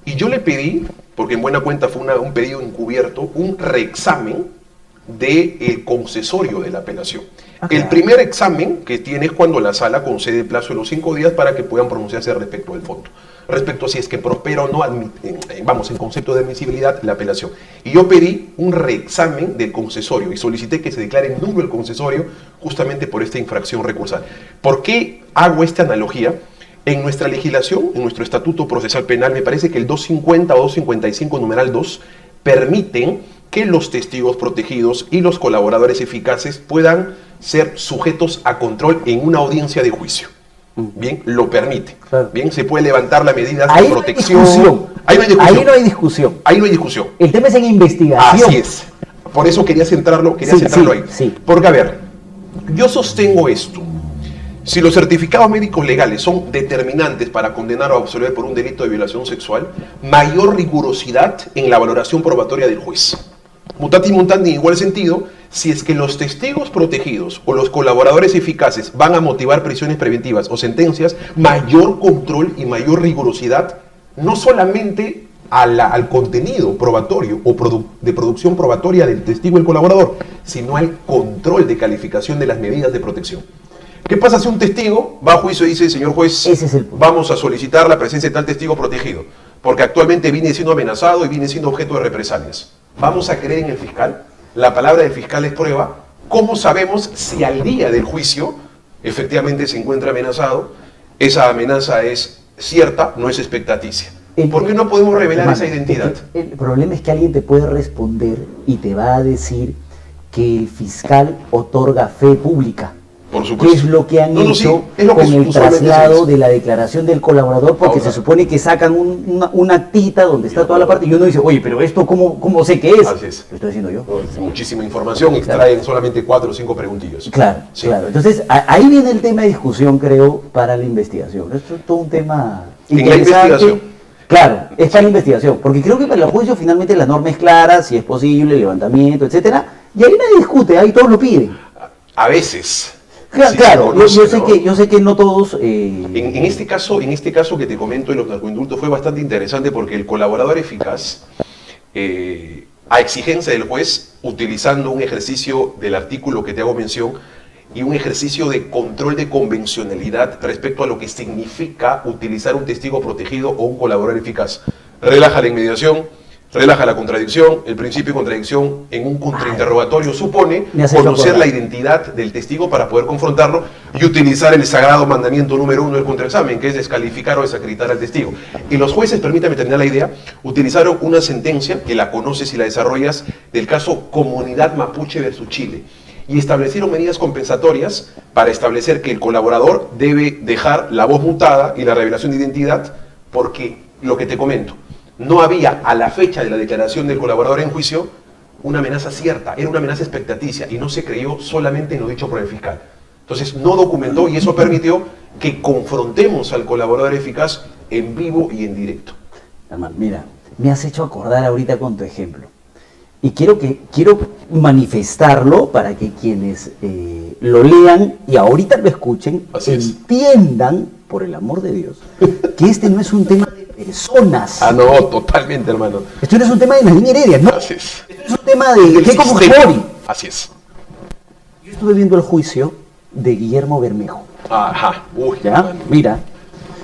Y yo le pedí, porque en buena cuenta fue un pedido encubierto, un reexamen del concesorio de la apelación. El primer examen que tiene es cuando la sala concede plazo de los 5 días para que puedan pronunciarse respecto del fondo, respecto a si es que prospera o no, en concepto de admisibilidad, la apelación. Y yo pedí un reexamen del concesorio y solicité que se declare nulo el concesorio justamente por esta infracción recursal. ¿Por qué hago esta analogía? En nuestra legislación, en nuestro Estatuto Procesal Penal, me parece que el 250 o 255 numeral 2 permiten que los testigos protegidos y los colaboradores eficaces puedan ser sujetos a control en una audiencia de juicio. Bien, lo permite. Claro. Bien, se puede levantar la medida de protección. Ahí no hay discusión. Ahí no hay discusión. El tema es en investigación. Así es. Por eso quería centrarlo ahí. Sí. Porque, a ver, yo sostengo esto. Si los certificados médicos legales son determinantes para condenar o absolver por un delito de violación sexual, mayor rigurosidad en la valoración probatoria del juez. Mutatis mutandis, en igual sentido, si es que los testigos protegidos o los colaboradores eficaces van a motivar prisiones preventivas o sentencias, mayor control y mayor rigurosidad, no solamente al contenido probatorio o de producción probatoria del testigo y el colaborador, sino al control de calificación de las medidas de protección. ¿Qué pasa si un testigo va a juicio y dice, señor juez, vamos a solicitar la presencia de tal testigo protegido, porque actualmente viene siendo amenazado y viene siendo objeto de represalias? ¿Vamos a creer en el fiscal? la palabra del fiscal es prueba, ¿cómo sabemos si al día del juicio efectivamente se encuentra amenazado? Esa amenaza es cierta, no es expectaticia. ¿Por qué no podemos revelar esa identidad? El problema es que alguien te puede responder y te va a decir que el fiscal otorga fe pública. Por supuesto. ¿Qué es lo que han hecho con el traslado de la declaración del colaborador? Porque se supone que sacan una actita donde está toda la parte y uno dice, oye, pero esto ¿cómo sé qué es? Así es. Lo estoy diciendo yo. Muchísima información, extraen solamente 4 o 5 preguntillos. Claro, sí. Claro. Entonces, ahí viene el tema de discusión, creo, para la investigación. Esto es todo un tema interesante. En la investigación. Claro, es para la investigación, porque creo que para el juicio finalmente la norma es clara, si es posible, el levantamiento, etcétera, y ahí nadie discute, ahí todos lo piden. A veces. Claro, yo sé que no todos... En este caso que te comento, el narcoindulto fue bastante interesante porque el colaborador eficaz, a exigencia del juez, utilizando un ejercicio del artículo que te hago mención, y un ejercicio de control de convencionalidad respecto a lo que significa utilizar un testigo protegido o un colaborador eficaz. Relaja la inmediación, relaja la contradicción, el principio de contradicción en un contrainterrogatorio supone conocer la identidad del testigo para poder confrontarlo y utilizar el sagrado mandamiento número 1 del contraexamen, que es descalificar o desacreditar al testigo. Y los jueces, permítame terminar la idea, utilizaron una sentencia, que la conoces y la desarrollas, del caso Comunidad Mapuche versus Chile, y establecieron medidas compensatorias para establecer que el colaborador debe dejar la voz mutada y la revelación de identidad, porque, lo que te comento, no había a la fecha de la declaración del colaborador en juicio una amenaza cierta, era una amenaza expectaticia y no se creyó solamente en lo dicho por el fiscal. Entonces no documentó y eso permitió que confrontemos al colaborador eficaz en vivo y en directo. Hermano, mira, me has hecho acordar ahorita con tu ejemplo. Y quiero manifestarlo para que quienes lo lean y ahorita lo escuchen, entiendan, por el amor de Dios, que este no es un tema de personas. Ah, no, totalmente, hermano. Esto no es un tema de Nadine Heredia, ¿no? Así es. Esto es un tema de Keiko Fujimori. Así es. Yo estuve viendo el juicio de Guillermo Bermejo. Ajá. Uy, ¿ya? Hermano. Mira.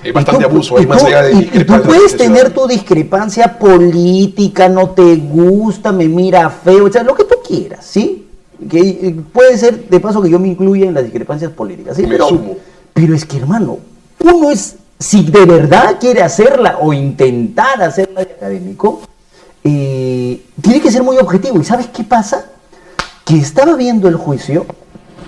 Hay bastante abuso, hay más allá de discrepancias. Tú puedes tener tu discrepancia política, no te gusta, me mira feo, o sea, lo que tú quieras, ¿sí? Que puede ser, de paso, que yo me incluya en las discrepancias políticas, ¿sí? Pero es que, hermano, uno es, si de verdad quiere hacerla o intentar hacerla de académico, tiene que ser muy objetivo. ¿Y sabes qué pasa? Que estaba viendo el juicio,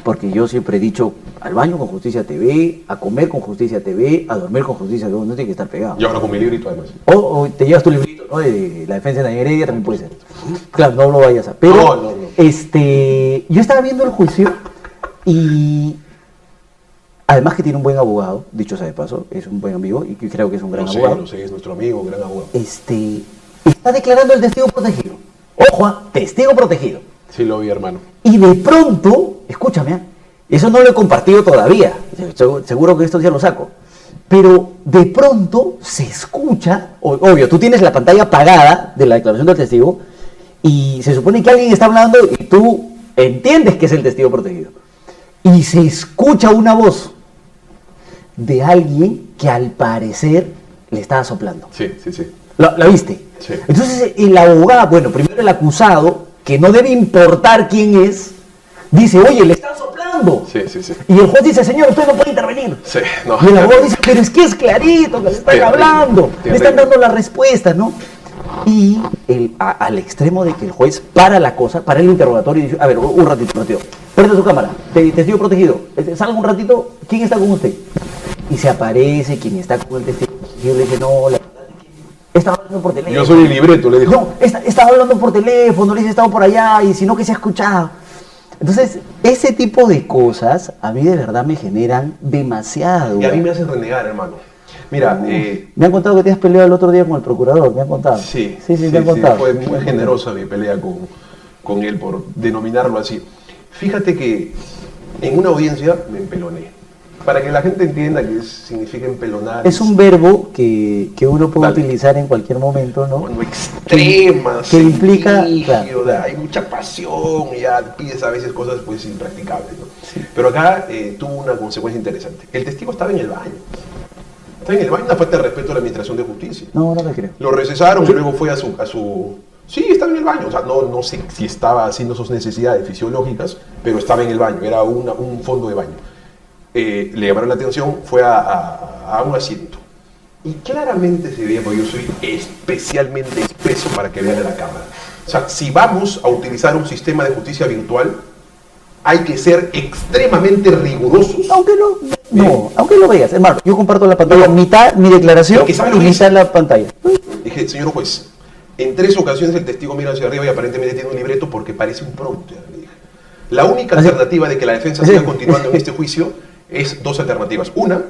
porque yo siempre he dicho, al baño con Justicia TV, a comer con Justicia TV, a dormir con Justicia TV, no tiene que estar pegado. Y ahora con mi librito además. O te llevas tu librito, ¿no? De la defensa de Nadine Heredia, también puede ser. Claro, no lo vayas a... Pero, no. yo estaba viendo el juicio y... Además que tiene un buen abogado, dicho sea de paso, es un buen amigo y creo que es un gran abogado. Lo sé, es nuestro amigo, gran abogado. Está declarando el testigo protegido. Ojo, testigo protegido. Sí, lo vi, hermano. Y de pronto, escúchame, eso no lo he compartido todavía, seguro que esto ya lo saco, pero de pronto se escucha, obvio, tú tienes la pantalla apagada de la declaración del testigo y se supone que alguien está hablando y tú entiendes que es el testigo protegido. Y se escucha una voz de alguien que al parecer le estaba soplando. Sí. ¿La viste? Sí. Entonces el abogado, bueno, primero el acusado, que no debe importar quién es, dice, oye, le están soplando. Sí. Y el juez dice, señor, usted no puede intervenir. Sí, no. Y el abogado dice, pero es que es clarito que le están hablando, le están dando la respuesta, ¿no? Y al extremo de que el juez para la cosa, para el interrogatorio y dice, a ver, un ratito, prende su cámara, testigo protegido, salga un ratito, ¿quién está con usted? Y se aparece quien está con el testigo protegido, le dice, no, la verdad es que estaba hablando por teléfono. Yo soy el libreto, le dijo. No, estaba hablando por teléfono, le dice, estaba por allá, y si no que se ha escuchado. Entonces, ese tipo de cosas a mí de verdad me generan demasiado. Y a mí me hacen renegar, hermano. Mira, me han contado que te has peleado el otro día con el procurador, me han contado. Sí, me han contado. Fue muy generosa mi pelea con él por denominarlo así. Fíjate que en una audiencia me empeloné. Para que la gente entienda qué significa empelonar. Es un verbo que uno puede utilizar en cualquier momento, ¿no? Cuando extremas, que implica, claro. Hay mucha pasión y ya pides a veces cosas pues impracticables, ¿no? Sí. Pero acá tuvo una consecuencia interesante. El testigo estaba en el baño. Estaba en el baño, una falta de respeto a la administración de justicia. No te creo. Lo recesaron y luego fue a su Sí, estaba en el baño, o sea, no sé si estaba haciendo sus necesidades fisiológicas, pero estaba en el baño, era un fondo de baño. Le llamaron la atención, fue a un asiento. Y claramente se veía, porque yo soy especialmente espeso para que vean la cámara. O sea, si vamos a utilizar un sistema de justicia virtual, hay que ser extremadamente rigurosos. Aunque lo veas, hermano, yo comparto la pantalla, mitad mi declaración y mitad la pantalla. Dije, señor juez, en 3 ocasiones el testigo mira hacia arriba y aparentemente tiene un libreto porque parece un prompter. La única alternativa de que la defensa siga continuando en este juicio es 2 alternativas. Una,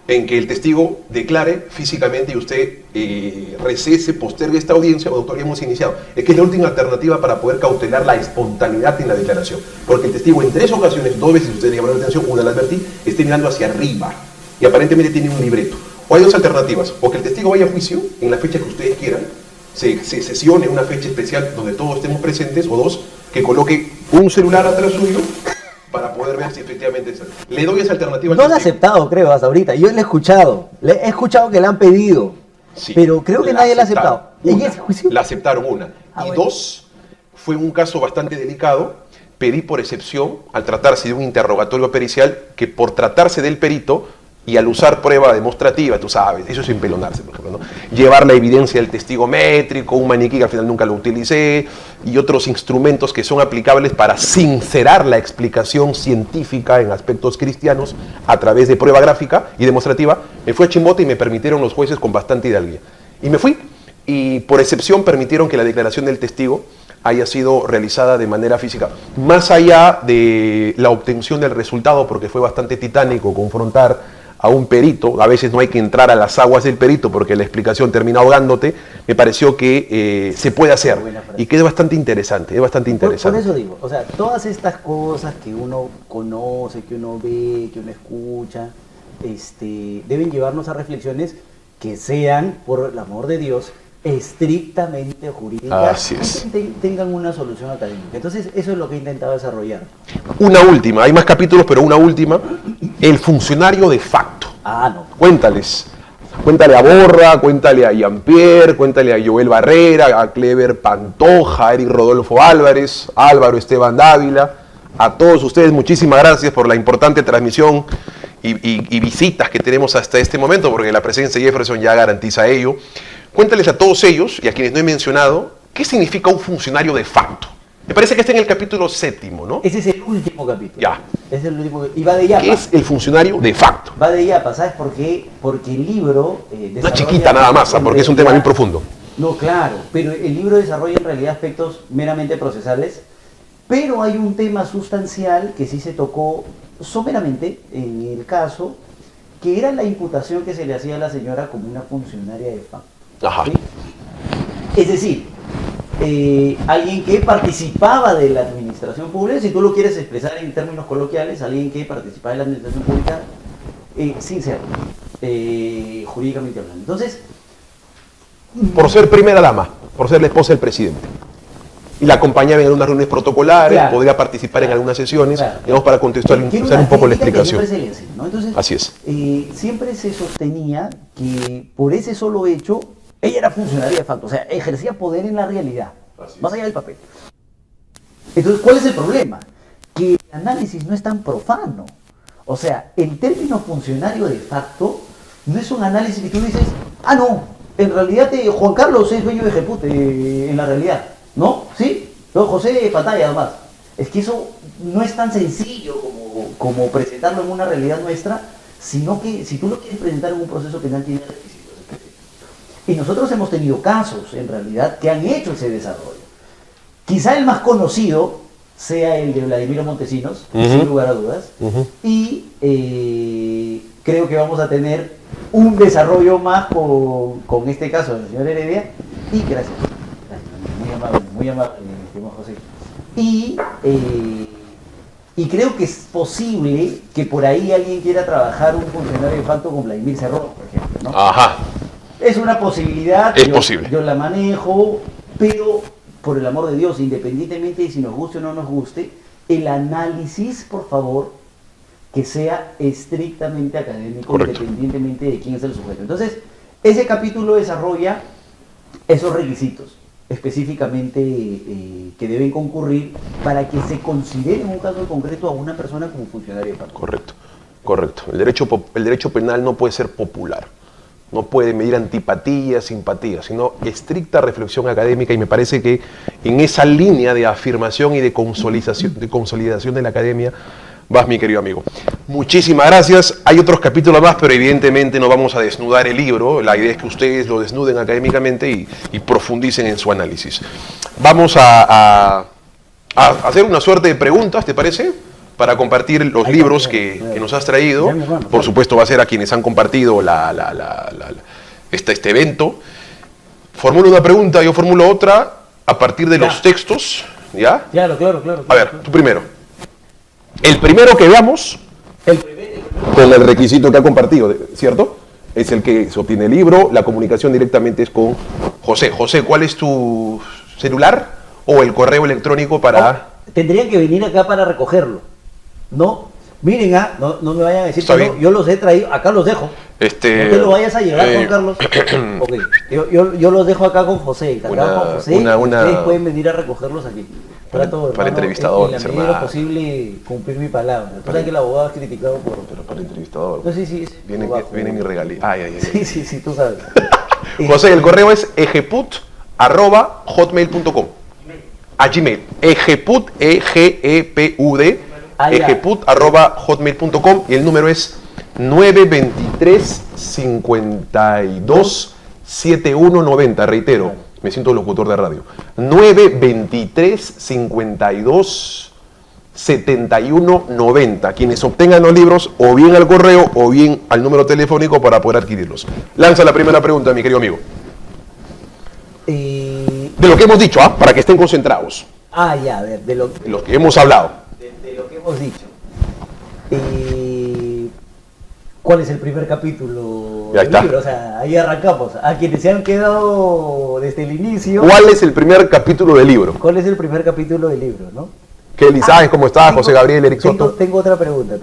en que el testigo declare físicamente y usted recese, postergue esta audiencia, o doctor, ya hemos iniciado. Es que es la última alternativa para poder cautelar la espontaneidad en la declaración. Porque el testigo en 3 ocasiones, 2 veces usted le llamó la atención, una la advertí, esté mirando hacia arriba y aparentemente tiene un libreto. O hay 2 alternativas, o que el testigo vaya a juicio en la fecha que ustedes quieran, se sesione una fecha especial donde todos estemos presentes, o 2, que coloque un celular atrás suyo para poder ver si efectivamente es. Le doy esa alternativa al testigo. No lo ha aceptado, creo, hasta ahorita. Yo le he escuchado que le han pedido, sí, pero creo que nadie la ha aceptado. ¿En ese juicio? La aceptaron una. Y bueno. 2, fue un caso bastante delicado. Pedí por excepción, al tratarse de un interrogatorio pericial, que por tratarse del perito, y al usar prueba demostrativa, tú sabes, eso es empelonarse, por ejemplo, ¿no? Llevar la evidencia del testigo métrico, un maniquí que al final nunca lo utilicé, y otros instrumentos que son aplicables para sincerar la explicación científica en aspectos cristianos a través de prueba gráfica y demostrativa, me fue a chimbote y me permitieron los jueces con bastante hidalguía. Y me fui, y por excepción permitieron que la declaración del testigo haya sido realizada de manera física, más allá de la obtención del resultado, porque fue bastante titánico confrontar a un perito. A veces no hay que entrar a las aguas del perito porque la explicación termina ahogándote. Me pareció que se puede hacer y que es bastante interesante, Por eso digo, o sea, todas estas cosas que uno conoce, que uno ve, que uno escucha, deben llevarnos a reflexiones que sean, por el amor de Dios, estrictamente jurídicas. Así es. Y tengan una solución académica. Entonces, eso es lo que he intentado desarrollar. Una última, hay más capítulos, pero una última. El funcionario de facto. No. Cuéntale a Borra, cuéntale a Jean-Pierre, cuéntale a Joel Barrera, a Clever Pantoja, a Eric Rodolfo Álvarez, Álvaro Esteban Dávila, a todos ustedes, muchísimas gracias por la importante transmisión y visitas que tenemos hasta este momento, porque la presencia de Jefferson ya garantiza ello. Cuéntales a todos ellos, y a quienes no he mencionado, ¿qué significa un funcionario de facto? Me parece que está en el capítulo 7, ¿no? Ese es el último capítulo. Ya. Es el último, y va de Yapa. ¿Qué es el funcionario de facto? Va de Yapa, ¿sabes por qué? Porque el libro... Una chiquita nada más, porque es un tema muy profundo. No, claro, pero el libro desarrolla en realidad aspectos meramente procesales, pero hay un tema sustancial que sí se tocó someramente en el caso, que era la imputación que se le hacía a la señora como una funcionaria de facto. Ajá. ¿Sí? Es decir, alguien que participaba de la administración pública, si tú lo quieres expresar en términos coloquiales, alguien que participaba de la administración pública sin ser jurídicamente hablando. Entonces, por ser primera dama, por ser la esposa del presidente. Y la acompañaba en algunas reuniones protocolares, claro, podría participar en algunas sesiones, claro, digamos, para contextualizar un poco la explicación. ¿No? Entonces, así es. Siempre se sostenía que por ese solo hecho, ella era funcionaria de facto, o sea, ejercía poder en la realidad, más allá del papel. Entonces, ¿cuál es el problema? Que el análisis no es tan profano. O sea, el término funcionario de facto no es un análisis que tú dices, no, en realidad Juan Carlos es dueño de Jeput en la realidad. ¿No? ¿Sí? No, José, pantalla nomás. Es que eso no es tan sencillo como presentarlo en una realidad nuestra, sino que si tú lo quieres presentar en un proceso penal tiene requisitos específicos. Y nosotros hemos tenido casos, en realidad, que han hecho ese desarrollo. Quizá el más conocido sea el de Vladimiro Montesinos, sin lugar a dudas, y creo que vamos a tener un desarrollo más con este caso del señor Heredia, y gracias. Muy amable, José. Y creo que es posible que por ahí alguien quiera trabajar un funcionario de facto con Vladimir Cerrón, por ejemplo, ¿no? Ajá. Es una posibilidad, es posible. Yo la manejo, pero por el amor de Dios, independientemente de si nos guste o no nos guste, el análisis, por favor, que sea estrictamente académico, correcto, independientemente de quién es el sujeto. Entonces, ese capítulo desarrolla esos requisitos. específicamente que deben concurrir para que se considere en un caso concreto a una persona como funcionario de partido. Correcto, correcto. El derecho penal no puede ser popular, no puede medir antipatías, simpatías, sino estricta reflexión académica, y me parece que en esa línea de afirmación y de consolidación de la academia vas, mi querido amigo. Muchísimas gracias. Hay otros capítulos más, pero evidentemente no vamos a desnudar el libro. La idea es que ustedes lo desnuden académicamente y profundicen en su análisis. Vamos a hacer una suerte de preguntas, ¿te parece? Para compartir los libros que nos has traído. Por supuesto va a ser a quienes han compartido este evento. Formulo una pregunta, yo formulo otra a partir de los textos. ¿Ya? Claro. A ver, tú primero. El primero que veamos, con el requisito que ha compartido, ¿cierto? Es el que se obtiene el libro, la comunicación directamente es con José. José, ¿cuál es tu celular o el correo electrónico para...? Tendrían que venir acá para recogerlo, ¿no? Miren, no me vayan a decir que no, yo los he traído, acá los dejo. No te lo vayas a llevar, Juan Carlos. Okay. Yo los dejo acá con José, ustedes pueden venir a recogerlos aquí. Trato, para entrevistadores, en la medida de lo posible cumplir mi palabra. Tú sabes que el abogado es criticado por... Pero para entrevistador. No, sí. Viene mi regalía. Ay. Sí, tú sabes. José, el correo es egeput@hotmail.com. A Gmail. Egeput, E-G-E-P-U-D. egeput@hotmail.com, y el número es 923-52-7190. Reitero, me siento locutor de radio. 923-52-7190. Quienes obtengan los libros, o bien al correo, o bien al número telefónico para poder adquirirlos. Lanza la primera pregunta, mi querido amigo. De lo que hemos dicho, para que estén concentrados. A ver, de lo que hemos hablado. De lo que hemos dicho. ¿Cuál es el primer capítulo del libro? O sea, ahí arrancamos. A quienes se han quedado desde el inicio. ¿Cuál es el primer capítulo del libro? ¿Cuál es el primer capítulo del libro, no? Kelly Sáenz, ¿cómo estás? José Gabriel, Eric Soto. Tengo otra pregunta.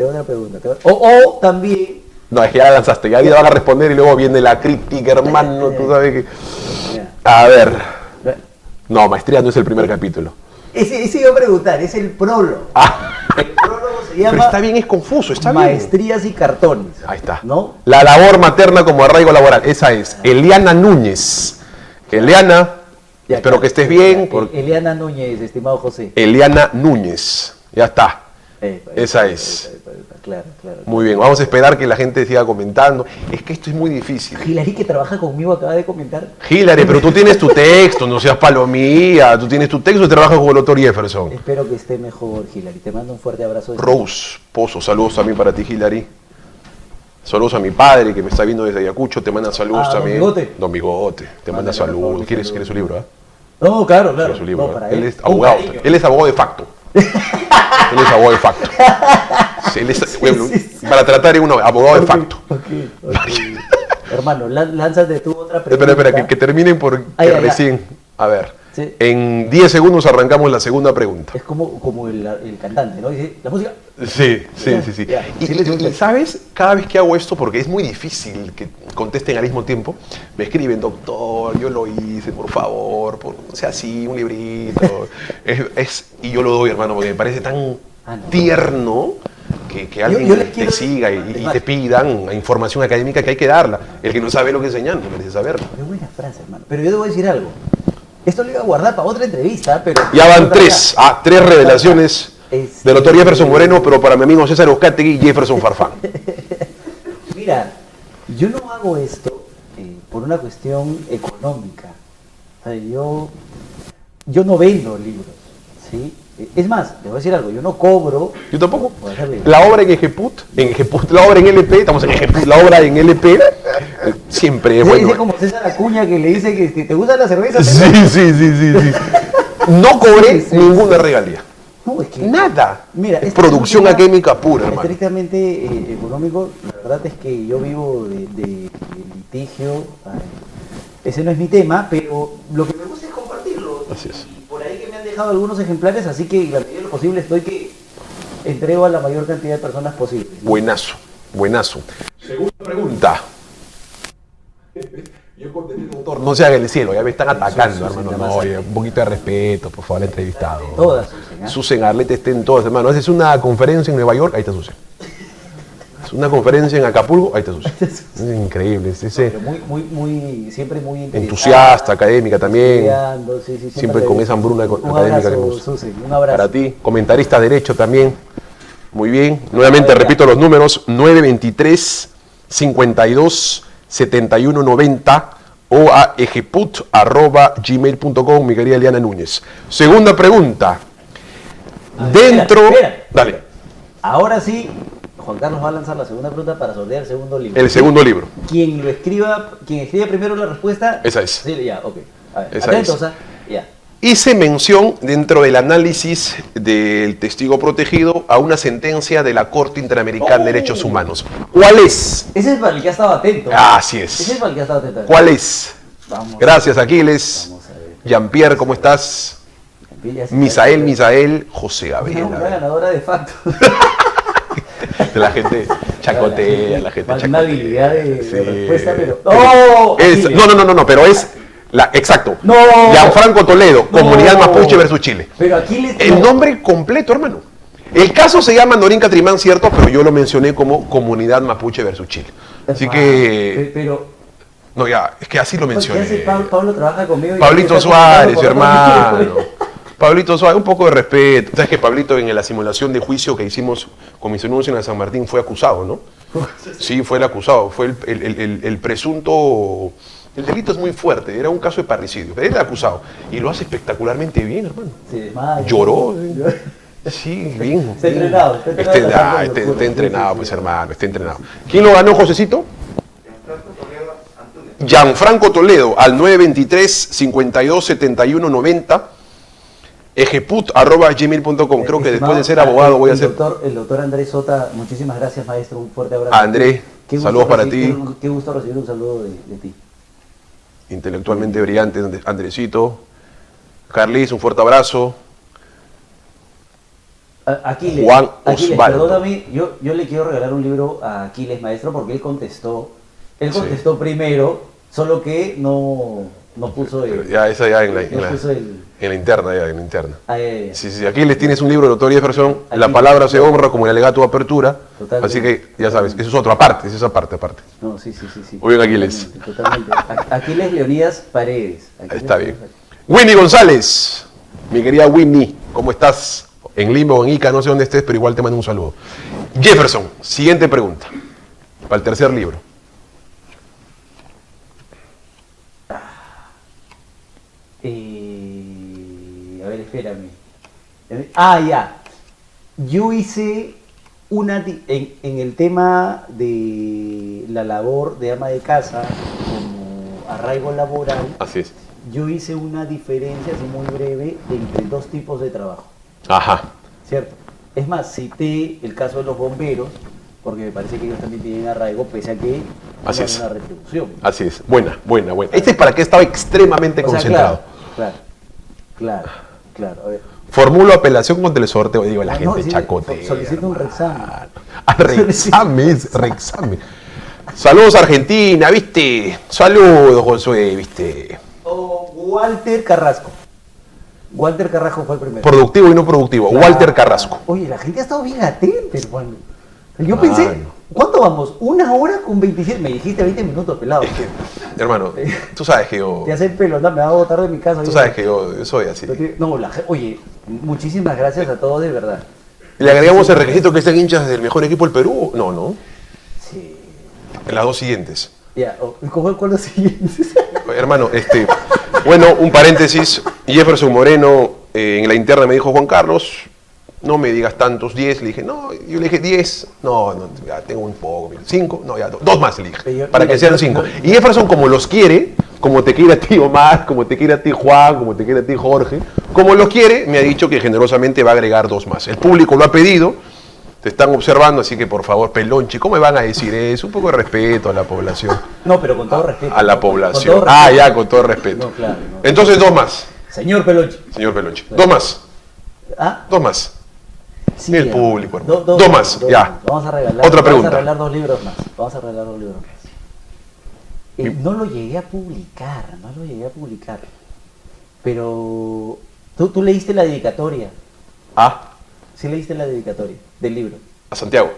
O también... No, es que ya la lanzaste. Ya van a responder y luego viene la crítica, hermano. Tú sabes que... A ver. No, Maestría no es el primer capítulo. Ese iba a preguntar, es el prólogo. El prólogo se llama... Pero está bien, es confuso, está bien. Maestrías y cartones. Ahí está. ¿No? La labor materna como arraigo laboral. Esa es. Eliana Núñez. Eliana, espero que estés bien. Eliana Núñez, estimado José. Eliana Núñez. Ya está. Esa es. Claro. Muy bien, vamos a esperar que la gente siga comentando. Es que esto es muy difícil. Hilary, que trabaja conmigo, acaba de comentar. Hilary, pero tú tienes tu texto, no seas palomía. Tú tienes tu texto y trabajas con el doctor Jefferson. Espero que esté mejor, Hilary. Te mando un fuerte abrazo. Rose Pozo, saludos también para ti, Hilary. Saludos a mi padre que me está viendo desde Ayacucho. Te manda saludos también. Don Bigote. Te manda saludos. ¿Quieres su libro? No, claro. Su libro, no, para él es abogado. Él es abogado de facto. Él es abogado de facto. Para tratar en uno, abogado de facto. Okay. Hermano, lánzate tú otra pregunta. Espera, que terminen porque recién. A ver, sí. En 10 segundos arrancamos la segunda pregunta. Es como el cantante, ¿no? Dice, la música. Sí. Y ¿sabes? Cada vez que hago esto, porque es muy difícil que contesten al mismo tiempo, me escriben, doctor, yo lo hice, por favor, sea así, un librito. Y yo lo doy, hermano, porque me parece tan tierno que alguien te siga y te pidan información académica que hay que darla. El que no sabe lo que enseñan, no merece saberlo. Qué buena frase, hermano. Pero yo te voy a decir algo. Esto lo iba a guardar para otra entrevista, pero... Ya van tres revelaciones del doctor Jefferson Moreno, pero para mi amigo César Uzcategui y Jefferson Farfán. Mira, yo no hago esto por una cuestión económica. O sea, yo no vendo libros, ¿sí? Es más, te voy a decir algo, yo no cobro. Yo tampoco. La obra en Egeput, la obra en LP, estamos en Egeput, la obra en LP, siempre es bueno. Dice como César Acuña que le dice que te gusta la cerveza. Sí. No cobré ninguna regalía. No, es que nada. Mira, es producción académica pura, hermano. Estrictamente económico, la verdad es que yo vivo de litigio. Ese no es mi tema, pero lo que me gusta es compartirlo. Así es. Por ahí que me han dejado algunos ejemplares, así que en la medida de lo posible estoy que entrego a la mayor cantidad de personas posible, ¿no? Buenazo. Segunda pregunta. Yo contesté como doctor, no se haga el cielo, ya me están atacando, hermano. No, oye, un poquito de respeto, por favor, al entrevistado. Todas, Susan Arlete estén todas, hermano. Haces una conferencia en Nueva York, ahí está Susan. Una conferencia en Acapulco, ahí está Susan. Es increíble. Siempre muy entusiasta, académica también. Sí, siempre con esa hambruna académica que nos. Susan, un abrazo. Para ti, comentarista derecho también. Muy bien. Nuevamente repito los números: 923 52 71 90 o a ejeput@gmail.com, mi querida Eliana Núñez. Segunda pregunta. Espera. Dale. Ahora sí, Juan Carlos va a lanzar la segunda pregunta para sortear el segundo libro. El segundo libro. Quien escriba primero la respuesta. Esa es. Sí, ya, ok. A ver, esa atentos, es. Ya. Hice mención dentro del análisis del testigo protegido a una sentencia de la Corte Interamericana de Derechos Humanos. ¿Cuál es? Ese es para el que ha estado atento. Así es. Ese es para el que ha estado atento. ¿Cuál es? Gracias, Aquiles. Vamos a ver. Jean-Pierre, ¿cómo estás? Misael, José Gabriel. Una ganadora de facto. La gente chacotea, la gente chacotea. Una habilidad de respuesta, pero... No, pero es... Exacto. No. Gianfranco Toledo, Comunidad Mapuche versus Chile. Pero aquí el nombre completo, hermano. El caso se llama Norín Catrimán, cierto, pero yo lo mencioné como Comunidad Mapuche versus Chile. Así que... Pero... No, ya, es que así lo mencioné. Pablo trabaja conmigo. Pablito Suárez, hermano. Pablito Suárez, un poco de respeto. Sabes que Pablito en la simulación de juicio que hicimos con mis denuncias en San Martín fue acusado, ¿no? Sí, fue el acusado. Fue el presunto... El delito es muy fuerte, era un caso de parricidio, pero él era acusado. Y lo hace espectacularmente bien, hermano. Sí, lloró. Sí, bien. Está entrenado. Está entrenado, pues hermano, está entrenado. ¿Quién lo ganó, Josecito? Gianfranco Toledo, al 923 52 71 90. ejeput@gmail.com. Creo que después de ser abogado voy a ser... El doctor Andrés Sota, muchísimas gracias, maestro. Un fuerte abrazo. Andrés, saludos para ti. Qué gusto recibir un saludo de ti. Intelectualmente brillante, Andresito. Carlis, un fuerte abrazo. Aquiles, Juan Osvaldo. Perdóname, yo le quiero regalar un libro a Aquiles, maestro, porque él contestó primero, solo que no puso el... Ya, esa ya en la interna. Sí, aquí les tienes un libro de autoría y expresión, la palabra se honra como el alegato de apertura, totalmente. Así que ya sabes, eso es otro aparte, eso es aparte. No, sí. Muy bien, Aquiles. Totalmente. Aquiles Leonidas Paredes. Está bien. Winnie González, mi querida Winnie, ¿cómo estás? En Lima o en Ica, no sé dónde estés, pero igual te mando un saludo. Jefferson, siguiente pregunta, para el tercer libro. A ver, espérame. Ya. Yo hice en el tema de la labor de ama de casa como arraigo laboral. Así es. Yo hice una diferencia así muy breve entre dos tipos de trabajo. Ajá. ¿Cierto? Es más, cité el caso de los bomberos, porque me parece que ellos también tienen arraigo, pese a que no hay una retribución. Así es. Buena. Este es para que estaba extremadamente concentrado. Claro. A ver. Formulo apelación contra el sorteo. Digo, la gente chacotea. Solicito un reexamen. Reexamen. Saludos Argentina, ¿viste? Saludos, Josué, ¿viste? Walter Carrasco. Walter Carrasco fue el primero. Productivo y no productivo. Walter Carrasco. Oye, la gente ha estado bien atenta, hermano. Yo pensé, ¿cuánto vamos? 1 hora con 27. Me dijiste 20 minutos, pelado. Hermano, tú sabes que yo... Te hace el pelo, me va a botar de mi casa. Tú sabes que yo soy así. No, oye, muchísimas gracias a todos, de verdad. ¿Le agregamos el requisito que estén hinchas del mejor equipo del Perú? No. Sí. En las dos siguientes. Ya, ¿cuál los siguientes? Hermano, bueno, un paréntesis. Jefferson Moreno en la interna me dijo, Juan Carlos, no me digas tantos, 10. Le dije, no, yo le dije 10. No, ya tengo un poco. 5, no, ya 2 más le dije, para que sean 5. Y Jefferson, como los quiere, como te quiere a ti Omar, como te quiere a ti Juan, como te quiere a ti Jorge, como los quiere, me ha dicho que generosamente va a agregar 2 más. El público lo ha pedido, te están observando, así que por favor, Pelonchi, ¿cómo me van a decir eso? Un poco de respeto a la población. No, pero con todo respeto. A la población. Con todo respeto. No, claro. Entonces 2 más. Señor Pelonchi. 2 más. 2 más. Sí, el público, hermano. 2 más, ya. Vamos a regalar. Otra pregunta. Vamos a regalar 2 libros más. No lo llegué a publicar, pero tú leíste la dedicatoria. Ah. Sí leíste la dedicatoria del libro. A Santiago.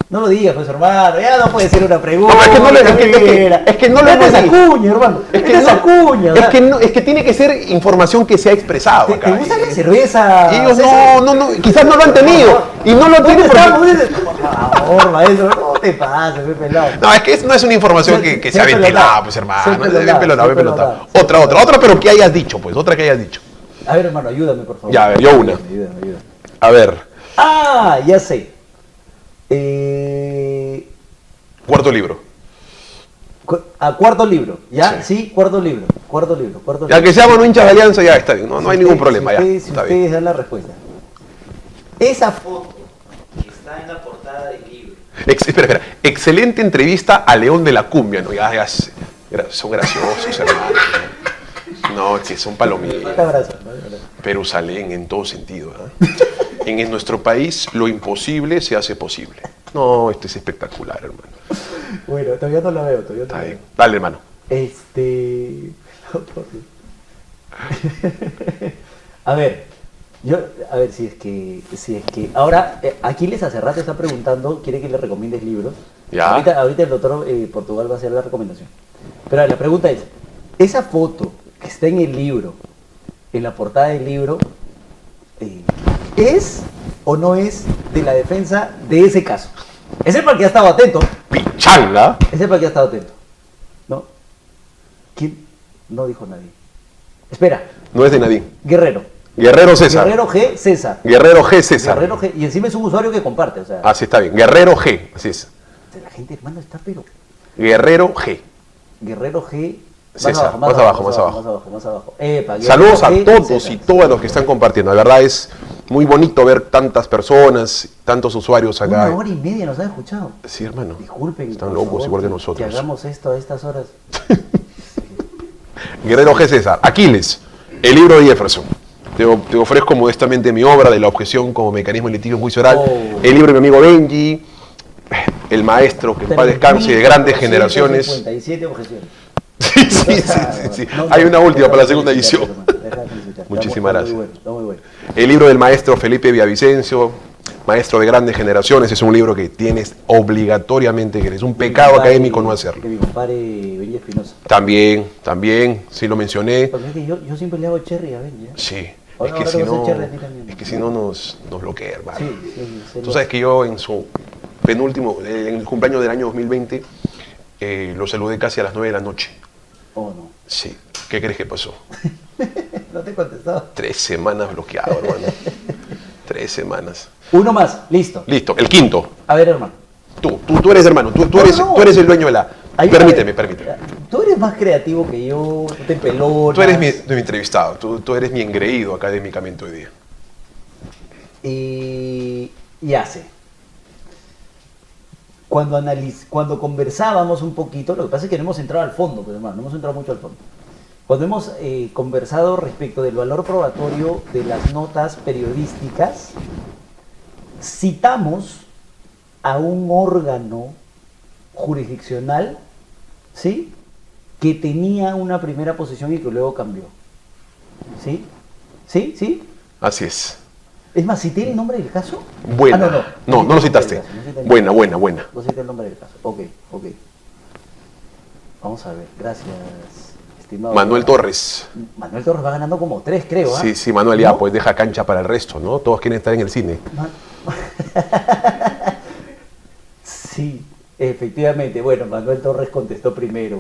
No lo digas, pues, hermano, ya no puede ser una pregunta. No, es que no le esa cuña, hermano. Es que tiene que ser información que se ha expresado acá. ¿Te gusta la cerveza? Ellos no, quizás no lo han tenido. Y no lo tienen porque... Por favor, maestro, no te pases, pelado. No, es que no es una información que se ha ventilado, pues, hermano. Bien pelotado. Otra, pero que hayas dicho, pues, otra que hayas dicho. A ver, hermano, ayúdame, por favor. Ya, a ver, yo una. Ayúdame. A ver. Ah, ya sé. Cuarto libro. Cuarto libro, ¿ya? Sí, cuarto libro. Ya que seamos hinchas de Alianza, ya está bien, no hay ningún problema, ya. Si ustedes dan la respuesta. Esa foto que está en la portada del libro. Espera. Excelente entrevista a León de la Cumbia, ¿no? Ya son graciosos, hermano. No, que son palomitas. Jerusalén en todo sentido, ¿eh? En nuestro país lo imposible se hace posible. No, esto es espectacular, hermano. Bueno, todavía no lo veo, Está bien. Dale, hermano. A ver si es que ahora Aquiles hace rato está preguntando, quiere que le recomiendes libros. Ya. Ahorita el doctor Portugal va a hacer la recomendación. Pero la pregunta es, esa foto que está en el libro, en la portada del libro, ¿es o no es de la defensa de ese caso? Es el para el que ha estado atento. ¡Pichanga! Es el para el que ha estado atento. ¿No? ¿Quién? No dijo nadie. Espera. No es de nadie. Guerrero César. Guerrero G. César. Guerrero G. César. Guerrero G. Y encima es un usuario que comparte, o sea. Así está bien. Guerrero G. Así es. La gente, hermano, está pero... Guerrero G. Guerrero G. César, más abajo. Epa, saludos a G, todos César. y todas los que están compartiendo. La verdad es muy bonito ver tantas personas, tantos usuarios acá. 1 hora y media nos han escuchado. Sí, hermano. Disculpen. Están locos, favor, igual que nosotros. Que hagamos esto a estas horas. Guerrero G. César. Aquiles, el libro de Jefferson. Te ofrezco modestamente mi obra de la objeción como mecanismo de litigio en juicio oral. El libro de mi amigo Benji, el maestro que en paz descanse de grandes generaciones. 57 objeciones. Sí. Hay una última para la segunda edición. Muchísimas gracias. Está muy bueno. El libro del maestro Felipe Villavicencio, maestro de grandes generaciones, es un libro que tienes obligatoriamente que es un pecado académico no hacerlo. Que mi compadre Benji Espinosa. También, sí lo mencioné. Porque es que yo siempre le hago cherry a Benji. Sí. Ahora Es que si no nos bloquea, hermano. Sí, tú sabes que yo en su penúltimo, en el cumpleaños del año 2020, lo saludé casi a las 9 de la noche. Oh, no. Sí. ¿Qué crees que pasó? No te he contestado. 3 semanas bloqueado, hermano. 3 semanas. Uno más, listo. Listo, el quinto. A ver, hermano. Tú eres hermano, tú eres el dueño de la... Permíteme. Tú eres más creativo que yo, tú te pelonas. Tú eres mi entrevistado, tú eres mi engreído académicamente hoy día. Y ya sé. Cuando conversábamos un poquito, lo que pasa es que no hemos entrado al fondo, pues, hermano, no hemos entrado mucho al fondo. Cuando hemos conversado respecto del valor probatorio de las notas periodísticas, citamos a un órgano jurisdiccional, ¿sí?, que tenía una primera posición y que luego cambió. ¿Sí? ¿Sí? Así es. Es más, ¿cité el nombre del caso? Buena. No lo citaste. Buena. No cité el nombre del caso. Ok. Vamos a ver. Gracias, estimado. Manuel Torres. Manuel Torres va ganando como 3, creo. Sí, Manuel, ya, pues deja cancha para el resto, ¿no? Todos quieren estar en el cine. Sí, efectivamente. Bueno, Manuel Torres contestó primero.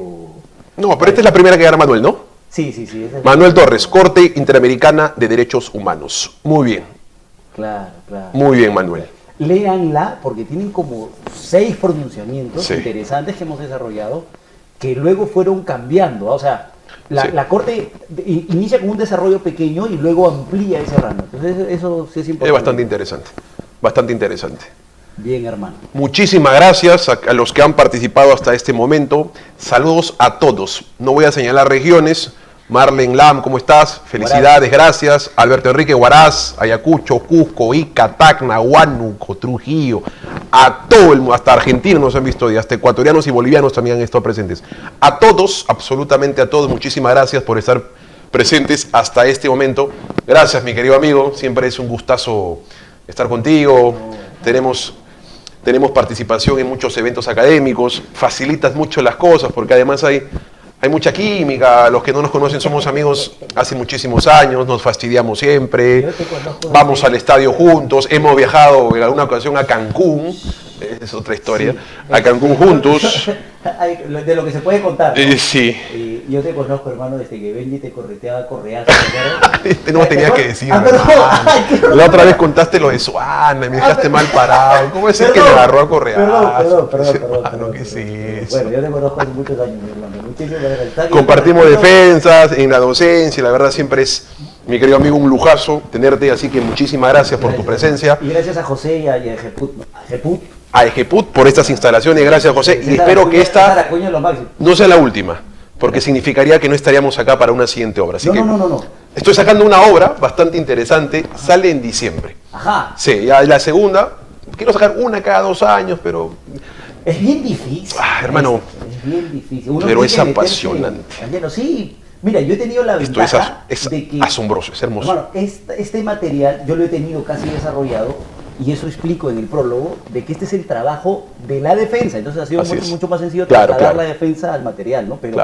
No, pero esta es la primera que gana Manuel, ¿no? Sí. Manuel Torres, Corte Interamericana de Derechos Humanos. Muy bien. Claro. Muy bien, Manuel. Léanla porque tienen como 6 pronunciamientos interesantes que hemos desarrollado que luego fueron cambiando. O sea, la Corte inicia con un desarrollo pequeño y luego amplía ese rango. Entonces eso sí es importante. Es bastante interesante. Bien, hermano. Muchísimas gracias a los que han participado hasta este momento. Saludos a todos. No voy a señalar regiones Marlen Lam, ¿cómo estás? Felicidades, gracias. Alberto Enrique Huaraz, Ayacucho, Cusco, Ica, Tacna, Huánuco, Trujillo, a todo el mundo, hasta argentinos nos han visto hoy, hasta ecuatorianos y bolivianos también han estado presentes. A todos, absolutamente a todos, muchísimas gracias por estar presentes hasta este momento. Gracias, mi querido amigo, siempre es un gustazo estar contigo. Tenemos participación en muchos eventos académicos, facilitas mucho las cosas porque además hay mucha química, los que no nos conocen somos amigos hace muchísimos años, nos fastidiamos siempre, vamos al estadio juntos, hemos viajado en alguna ocasión a Cancún, es otra historia, sí, a Cancún juntos. De lo que se puede contar, ¿no? Sí. Yo te conozco, hermano, desde que Benji te correteaba correazo. No tenías que decir. La otra vez contaste lo de Suana y me dejaste mal parado. ¿Cómo es el que me agarró a correazo? Perdón. ¿Qué es eso? Bueno, yo te conozco hace muchos años, mi hermano. Muchísimas gracias. Compartimos defensas en la docencia, la verdad siempre es, mi querido amigo, un lujazo tenerte, así que muchísimas gracias por tu presencia. Y gracias a José y a Ejeput. A Ejeput por estas instalaciones, gracias José, y espero que esta no sea la última, porque significaría que no estaríamos acá para una siguiente obra. Así no. Estoy sacando una obra bastante interesante, sale en diciembre. Ajá. Sí, ya la segunda, quiero sacar una cada 2 años, pero... Es bien difícil. Hermano, es bien difícil. Pero es apasionante. Sí, mira, yo he tenido la ventaja de que... asombroso, es hermoso. Hermano, este material yo lo he tenido casi desarrollado. Y eso explico en el prólogo, de que este es el trabajo de la defensa. Entonces ha sido mucho más sencillo trasladar la defensa al material, ¿no? Pero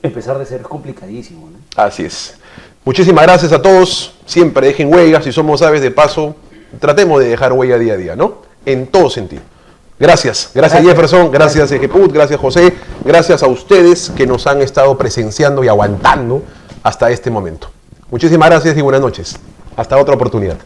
empezar de cero es complicadísimo, ¿no? Así es. Muchísimas gracias a todos. Siempre dejen huellas. Si somos aves de paso, tratemos de dejar huella día a día, ¿no? En todo sentido. Gracias Jefferson, gracias Ejeput, gracias José, gracias a ustedes que nos han estado presenciando y aguantando hasta este momento. Muchísimas gracias y buenas noches. Hasta otra oportunidad.